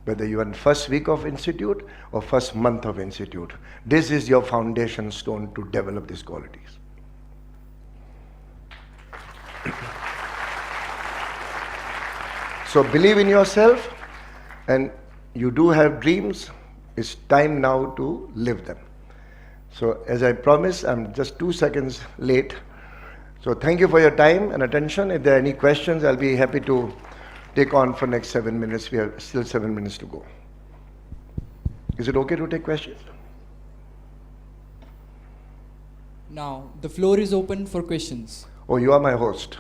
whether you are in first week of institute or first month of institute. This is your foundation stone to develop these qualities. So believe in yourself, and you do have dreams. It's time now to live them. So as I promised, I'm just 2 seconds late. So thank you for your time and attention. If there are any questions, I'll be happy to take on for next 7 minutes. We have still 7 minutes to go. Is it okay to take questions? Now, the floor is open for questions. Oh, you are my host.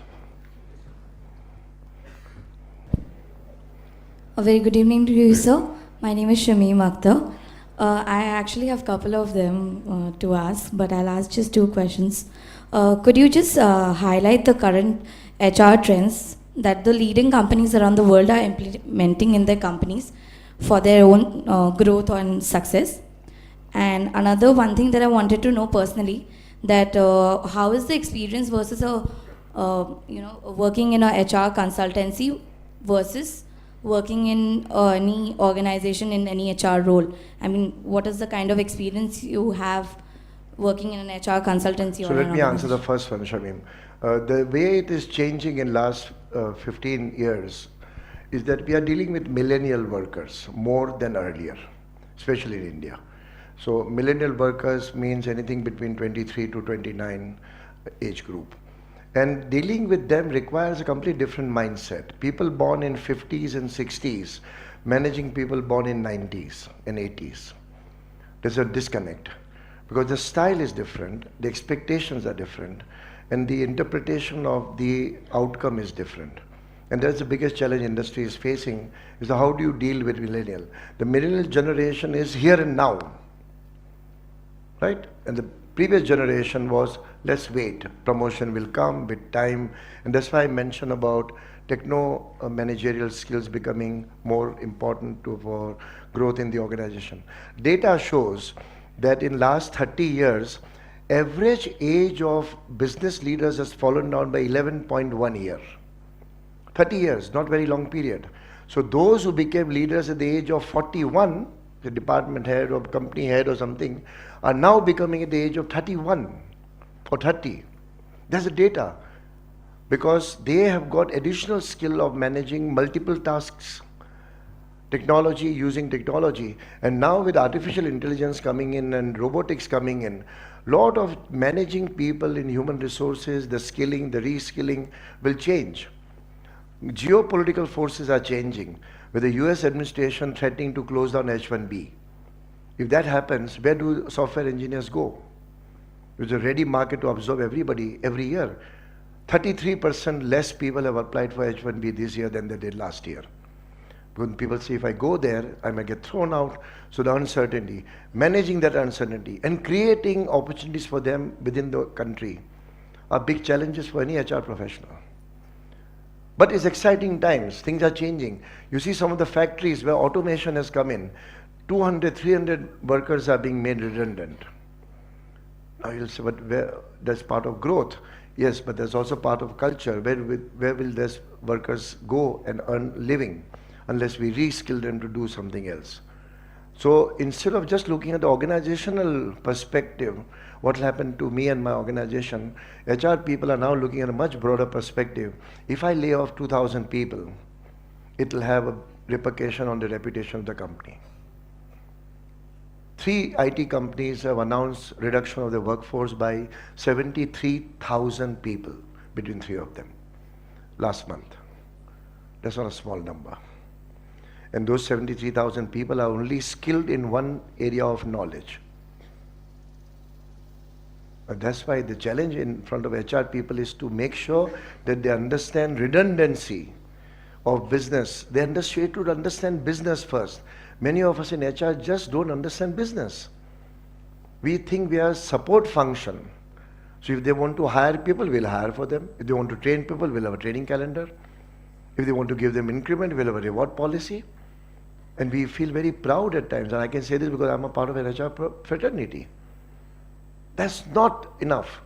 A very good evening to you, sir. My name is Shamim Akhtar. I actually have a couple of them to ask, but I'll ask just 2 questions. Could you just highlight the current HR trends that the leading companies around the world are implementing in their companies for their own growth and success? And another one thing that I wanted to know personally, that how is the experience versus working in a HR consultancy versus working in any organization in any HR role? I mean, what is the kind of experience you have working in an HR consultancy? So let me answer the first one, Shamim. The way it is changing in last 15 years is that we are dealing with millennial workers more than earlier, especially in India. So millennial workers means anything between 23 to 29 age group. And dealing with them requires a completely different mindset. People born in 50s and 60s, managing people born in 90s and 80s. There's a disconnect because the style is different, the expectations are different, and the interpretation of the outcome is different. And that's the biggest challenge industry is facing, is how do you deal with millennial? The millennial generation is here and now, right? And the previous generation was, let's wait, promotion will come with time. And that's why I mentioned about techno managerial skills becoming more important for growth in the organization. Data shows that in last 30 years, average age of business leaders has fallen down by 11.1 year. 30 years, not very long period. So those who became leaders at the age of 41, the department head or company head or something, are now becoming at the age of 31 or 30. There's the data. Because they have got additional skill of managing multiple tasks. Technology, using technology. And now with artificial intelligence coming in and robotics coming in, lot of managing people in human resources, the skilling, the reskilling will change. Geopolitical forces are changing, with the US administration threatening to close down H-1B. If that happens, where do software engineers go? There's a ready market to absorb everybody every year. 33% less people have applied for H-1B this year than they did last year. When people say, if I go there, I might get thrown out. So the uncertainty, managing that uncertainty and creating opportunities for them within the country are big challenges for any HR professional. But it's exciting times, things are changing. You see some of the factories where automation has come in, 200, 300 workers are being made redundant. Now you'll say, but that's part of growth. Yes, but there's also part of culture. Where will these workers go and earn living unless we reskill them to do something else? So instead of just looking at the organizational perspective, what will happen to me and my organization, HR people are now looking at a much broader perspective. If I lay off 2,000 people, it will have a repercussion on the reputation of the company. 3 IT companies have announced reduction of their workforce by 73,000 people between 3 of them last month. That's not a small number. And those 73,000 people are only skilled in one area of knowledge. But that's why the challenge in front of HR people is to make sure that they understand redundancy of business. They should understand business first. Many of us in HR just don't understand business. We think we are a support function. So if they want to hire people, we'll hire for them. If they want to train people, we'll have a training calendar. If they want to give them increment, we'll have a reward policy. And we feel very proud at times. And I can say this because I'm a part of an HR fraternity. That's not enough.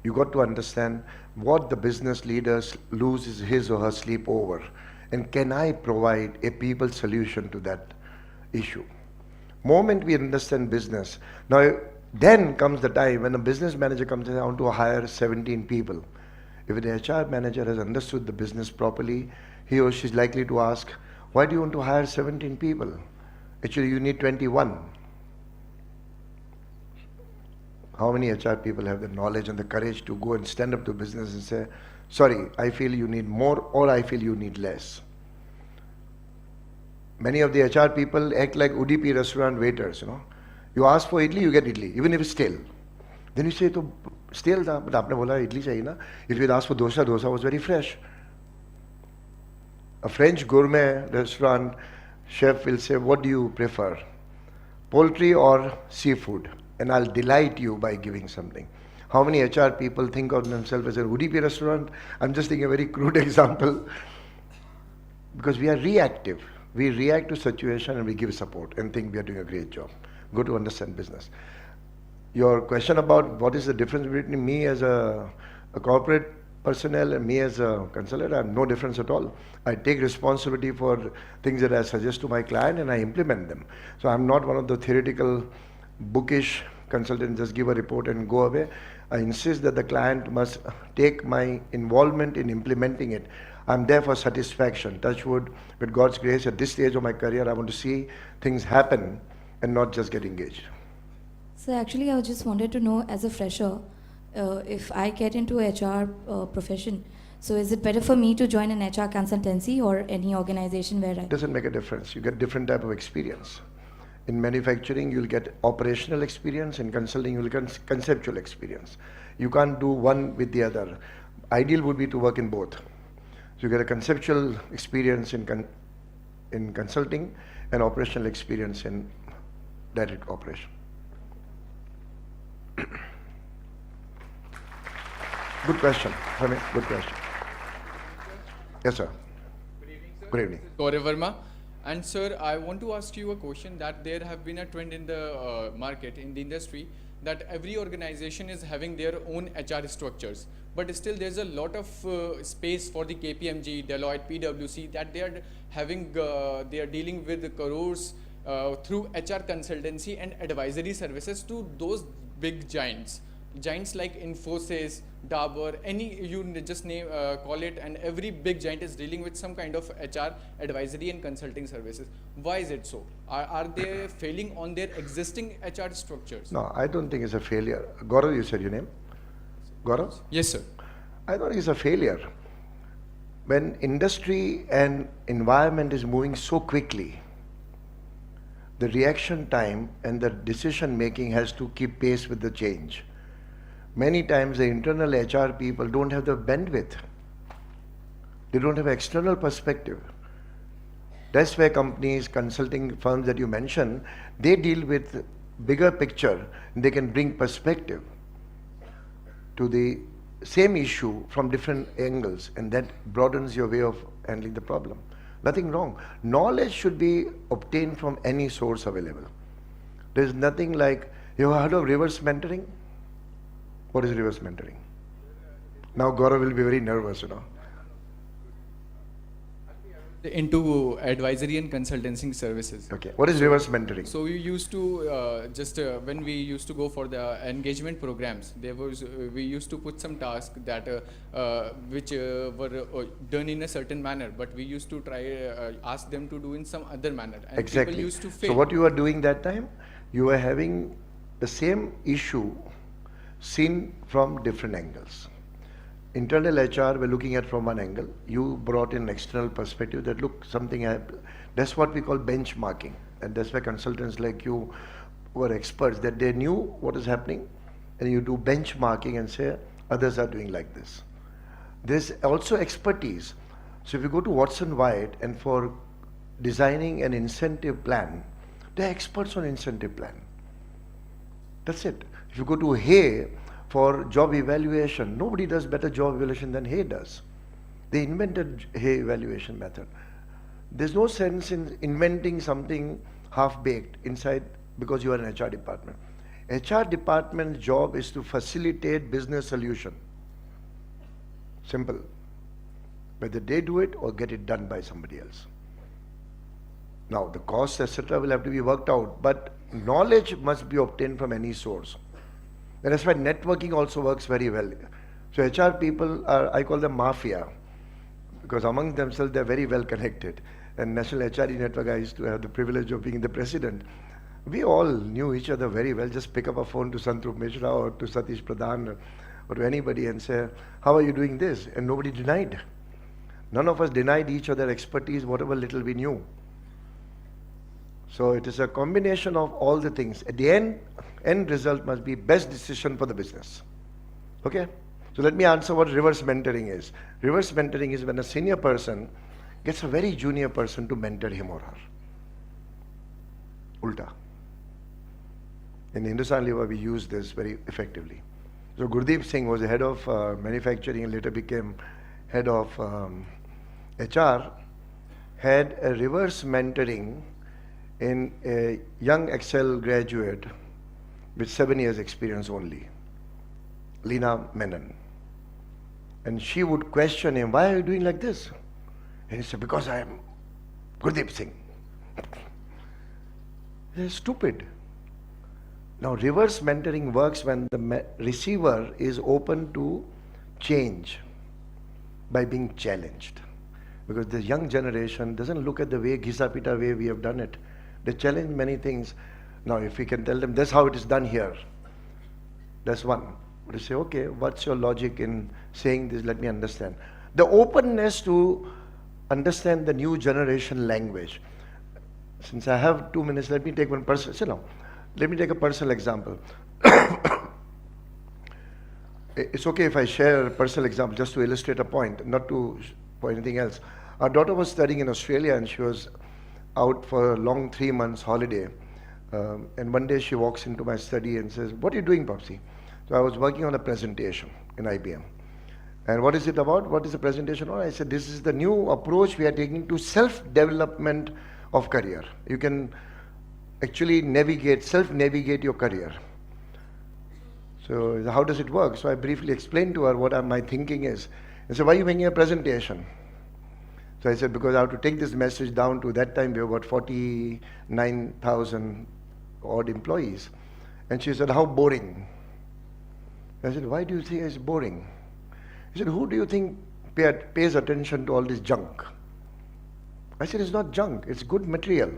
You got to understand what the business leaders loses his or her sleep over. And can I provide a people solution to that issue? Moment we understand business, now then comes the time when a business manager comes and I want to hire 17 people. If the HR manager has understood the business properly, he or she is likely to ask, why do you want to hire 17 people? Actually, you need 21. How many HR people have the knowledge and the courage to go and stand up to business and say, sorry, I feel you need more or I feel you need less. Many of the HR people act like UDP restaurant waiters, you know. You ask for idli, you get idli, even if it's stale. Then you say, to stale tha, but aapne bola idli chahiye na. If you ask for dosa, dosa was very fresh. A French gourmet restaurant chef will say, what do you prefer? Poultry or seafood? And I'll delight you by giving something. How many HR people think of themselves as a UDP restaurant? I'm just taking a very crude example. Because we are reactive. We react to situation and we give support and think we are doing a great job. Go to understand business. Your question about what is the difference between me as a corporate personnel and me as a consultant, I have no difference at all. I take responsibility for things that I suggest to my client and I implement them. So I'm not one of the theoretical, bookish consultants, just give a report and go away. I insist that the client must take my involvement in implementing it. I'm there for satisfaction. Touch wood, with God's grace, at this stage of my career, I want to see things happen and not just get engaged. So actually, I just wanted to know, as a fresher, if I get into HR profession, so is it better for me to join an HR consultancy or any organization where I... It doesn't make a difference. You get different type of experience. In manufacturing, you'll get operational experience. In consulting, you'll get conceptual experience. You can't do one with the other. Ideal would be to work in both. So you get a conceptual experience in consulting and operational experience in direct operation. Good question. Good question. Yes, sir. Good evening, sir. Good evening. Gaurav Verma. And sir, I want to ask you a question that there have been a trend in the market, in the industry, that every organization is having their own HR structures. But still there's a lot of space for the KPMG, Deloitte, PwC, that they are having, they are dealing with crores through HR consultancy and advisory services to those big giants. giants like Infosys, Dabur, any you just name, call it, and every big giant is dealing with some kind of HR advisory and consulting services. Why is it so? Are they failing on their existing HR structures? No, I don't think it's a failure. Gaurav, you said your name? Gaurav? Yes, sir. I don't think it's a failure. When industry and environment is moving so quickly, the reaction time and the decision making has to keep pace with the change. Many times the internal HR people don't have the bandwidth. They don't have external perspective. That's where companies, consulting firms that you mentioned, they deal with bigger picture. They can bring perspective to the same issue from different angles, and that broadens your way of handling the problem. Nothing wrong. Knowledge should be obtained from any source available. There's nothing like, you have heard of reverse mentoring? What is reverse mentoring? Now Gaurav will be very nervous, Into advisory and consulting services. Okay. What is reverse mentoring? So we used to when we used to go for the engagement programs, there was we used to put some tasks that which were done in a certain manner, but we used to try ask them to do in some other manner, and Exactly. people used to fail. So what you are doing that time, you are having the same issue seen from different angles. Internal HR we're looking at from one angle. You brought in external perspective that look, something happened. That's what we call benchmarking. And that's why consultants like you were experts, that they knew what is happening, and you do benchmarking and say others are doing like this. There's also expertise. So if you go to Watson Wyatt and for designing an incentive plan, they're experts on incentive plan. That's it. If you go to Hay for job evaluation, nobody does better job evaluation than Hay does. They invented Hay evaluation method. There's no sense in inventing something half-baked inside because you are an HR department. HR department's job is to facilitate business solution. Simple. Whether they do it or get it done by somebody else. Now the costs, etc. will have to be worked out, but knowledge must be obtained from any source. And that's why networking also works very well. So HR people are, I call them mafia, because among themselves they're very well connected. And National HRE Network, I used to have the privilege of being the president. We all knew each other very well. Just pick up a phone to Santrup Mishra or to Satish Pradhan or to anybody and say, how are you doing this? And nobody denied. None of us denied each other expertise, whatever little we knew. So it is a combination of all the things. At the end result must be best decision for the business. Okay? So let me answer what reverse mentoring is. Reverse mentoring is when a senior person gets a very junior person to mentor him or her. Ulta. In Hindustan Lever, we use this very effectively. So Gurdeep Singh was the head of manufacturing and later became head of HR, had a reverse mentoring in a young Excel graduate with 7 years experience only, Leena Menon. And she would question him, why are you doing like this? And he said, because I am Gurdeep Singh. They're stupid. Now reverse mentoring works when the receiver is open to change by being challenged. Because the young generation doesn't look at the way Ghisa-Pita way we have done it. They challenge many things. Now if we can tell them, that's how it is done here. That's one. But you say, okay, what's your logic in saying this? Let me understand. The openness to understand the new generation language. Since I have 2 minutes, let me take one personal, let me take a personal example. It's okay if I share a personal example just to illustrate a point, not to for anything else. Our daughter was studying in Australia and she was out for a long 3 months holiday. And one day she walks into my study and says, what are you doing, Popsy? So I was working on a presentation in IBM. And what is it about? What is the presentation on? I said, this is the new approach we are taking to self-development of career. You can actually navigate, self-navigate your career. So how does it work? So I briefly explained to her what my thinking is. I said, why are you making a presentation? So I said, because I have to take this message down to that time we have got 49,000 odd employees. And she said, how boring. I said, why do you think it's boring? He said, who do you think pays attention to all this junk? I said, it's not junk, it's good material.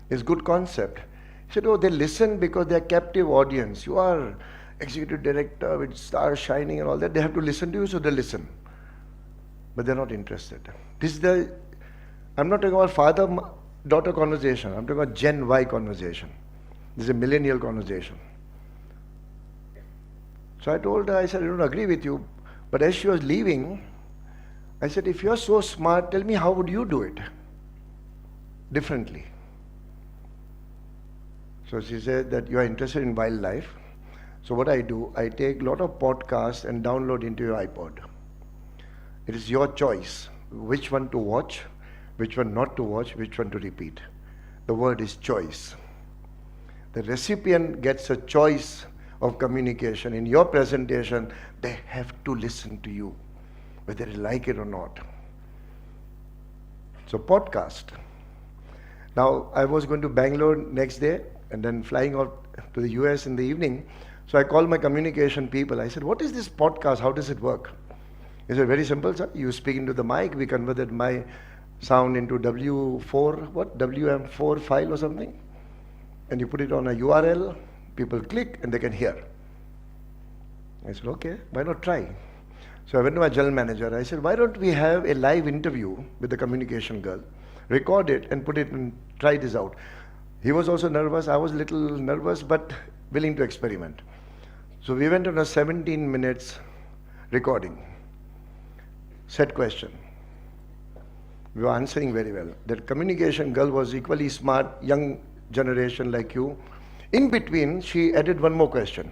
It's good concept. He said, oh, they listen because they're captive audience. You are executive director with stars shining and all that. They have to listen to you, so they listen. But they're not interested. I'm not talking about father-daughter conversation. I'm talking about Gen Y conversation. This is a millennial conversation. So I told her, I said, I don't agree with you. But as she was leaving, I said, if you're so smart, tell me how would you do it differently? So she said that you are interested in wildlife. So what I do, I take a lot of podcasts and download into your iPod. It is your choice which one to watch, which one not to watch, which one to repeat. The word is choice. The recipient gets a choice of communication. In your presentation, they have to listen to you, whether they like it or not. So podcast. Now, I was going to Bangalore next day and then flying out to the US in the evening. So I called my communication people. I said, what is this podcast? How does it work? He said, very simple, sir. You speak into the mic. We converted my sound into WM4 file or something. And you put it on a URL. People click and they can hear. I said, okay, why not try? So I went to my general manager. I said, why don't we have a live interview with the communication girl, record it and put it and try this out. He was also nervous. I was a little nervous, but willing to experiment. So we went on a 17 minutes recording. Set question. We were answering very well. That communication girl was equally smart, young generation like you. In between, she added one more question.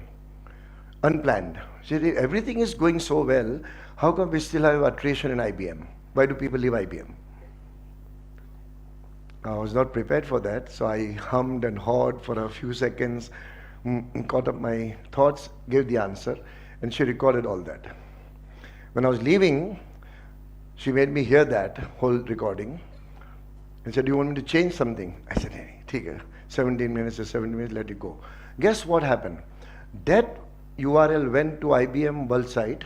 Unplanned. She said, everything is going so well, how come we still have attrition in IBM? Why do people leave IBM? I was not prepared for that, so I hummed and hawed for a few seconds, caught up my thoughts, gave the answer, and she recorded all that. When I was leaving, she made me hear that whole recording and said, do you want me to change something? I said, hey, take it. 17 minutes to 17 minutes, let it go. Guess what happened? That URL went to IBM world site,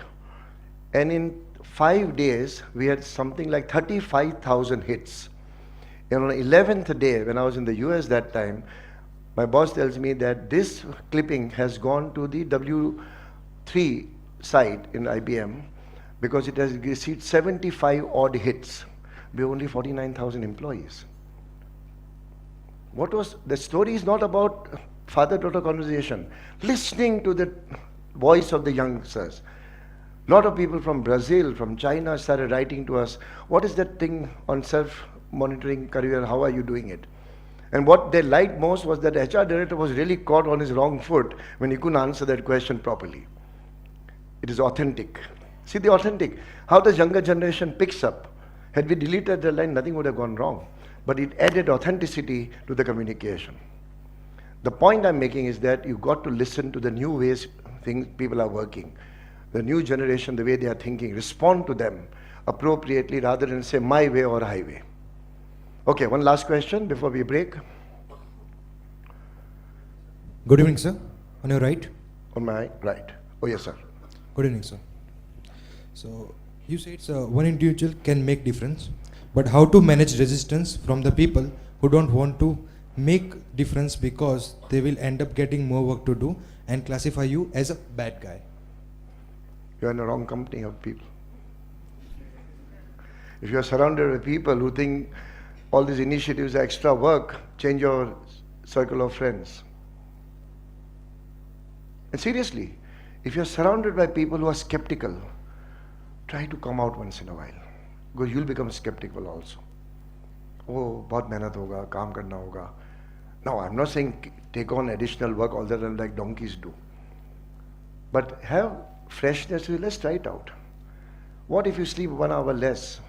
and in 5 days, we had something like 35,000 hits. And on the 11th day, when I was in the US that time, my boss tells me that this clipping has gone to the W3 site in IBM because it has received 75 odd hits. We have only 49,000 employees. The story is not about father-daughter conversation. Listening to the voice of the youngsters. A lot of people from Brazil, from China started writing to us, what is that thing on self-monitoring career, how are you doing it? And what they liked most was that the HR director was really caught on his wrong foot when he couldn't answer that question properly. It is authentic. See the authentic, how the younger generation picks up. Had we deleted the line, nothing would have gone wrong. But it added authenticity to the communication. The point I'm making is that you got to listen to the new ways people are working. The new generation, the way they are thinking, respond to them appropriately rather than say my way or highway. Okay, one last question before we break. Good evening, sir. On your right. On my right. Oh, yes, sir. Good evening, sir. So, you said one individual can make difference, but how to manage resistance from the people who don't want to make difference because they will end up getting more work to do and classify you as a bad guy? You're in the wrong company of people. If you're surrounded with people who think all these initiatives are extra work, change your circle of friends. And seriously, if you're surrounded by people who are skeptical, try to come out once in a while, because you'll become skeptical also. Oh, bahut mehnat hoga, kaam karna hoga. Now, I'm not saying take on additional work all that like donkeys do. But have freshness, let's try it out. What if you sleep 1 hour less?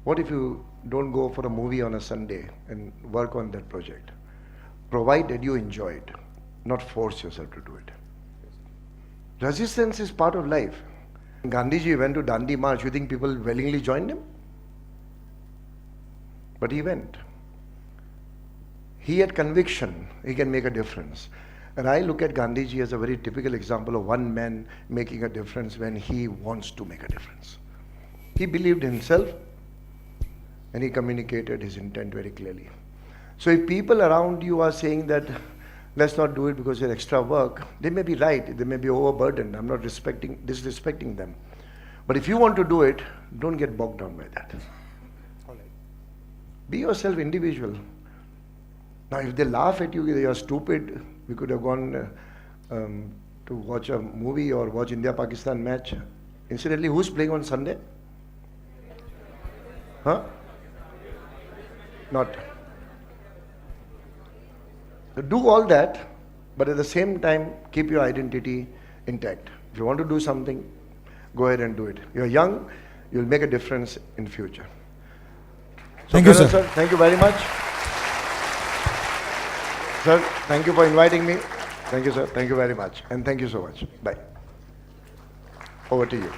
What if you don't go for a movie on a Sunday and work on that project? Provided you enjoy it, not force yourself to do it. Resistance is part of life. Gandhiji went to Dandi March, you think people willingly joined him? But he went. He had conviction, he can make a difference. And I look at Gandhiji as a very typical example of one man making a difference when he wants to make a difference. He believed in himself and he communicated his intent very clearly. So if people around you are saying that let's not do it because it's extra work, they may be right, they may be overburdened. I'm not disrespecting them. But if you want to do it, don't get bogged down by that. Be yourself individual. Now if they laugh at you, they are stupid, we could have gone to watch a movie or watch India-Pakistan match. Incidentally, who's playing on Sunday? Huh? Not. Do all that, but at the same time, keep your identity intact. If you want to do something, go ahead and do it. You're young, you'll make a difference in future. So Thank you, Colonel, sir. Thank you very much. Sir, thank you for inviting me. Thank you, sir. Thank you very much. And thank you so much. Bye. Over to you.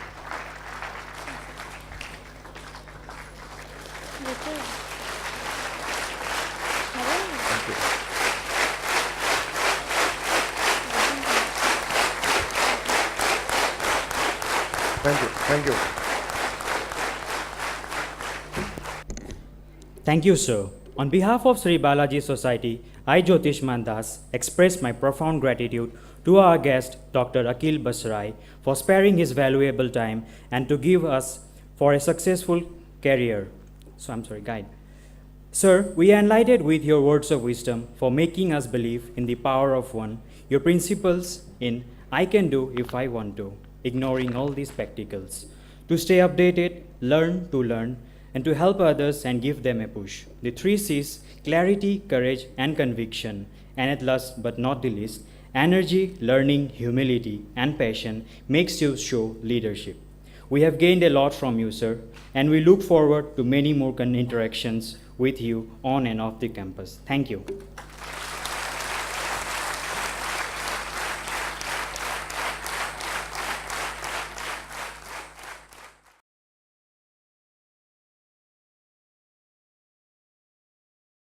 Thank you. Thank you. Thank you. Thank you, sir. On behalf of Sri Balaji Society, I, Jyotish Mandas, express my profound gratitude to our guest, Dr. Aquil Busrai, for sparing his valuable time and to give us for a successful career. Guide. Sir, we are enlightened with your words of wisdom for making us believe in the power of one, your principles in I can do if I want to, ignoring all these spectacles. To stay updated, learn, and to help others and give them a push. The 3 C's, clarity, courage, and conviction. And at last but not the least, energy, learning, humility, and passion makes you show leadership. We have gained a lot from you, sir, and we look forward to many more interactions with you on and off the campus. Thank you.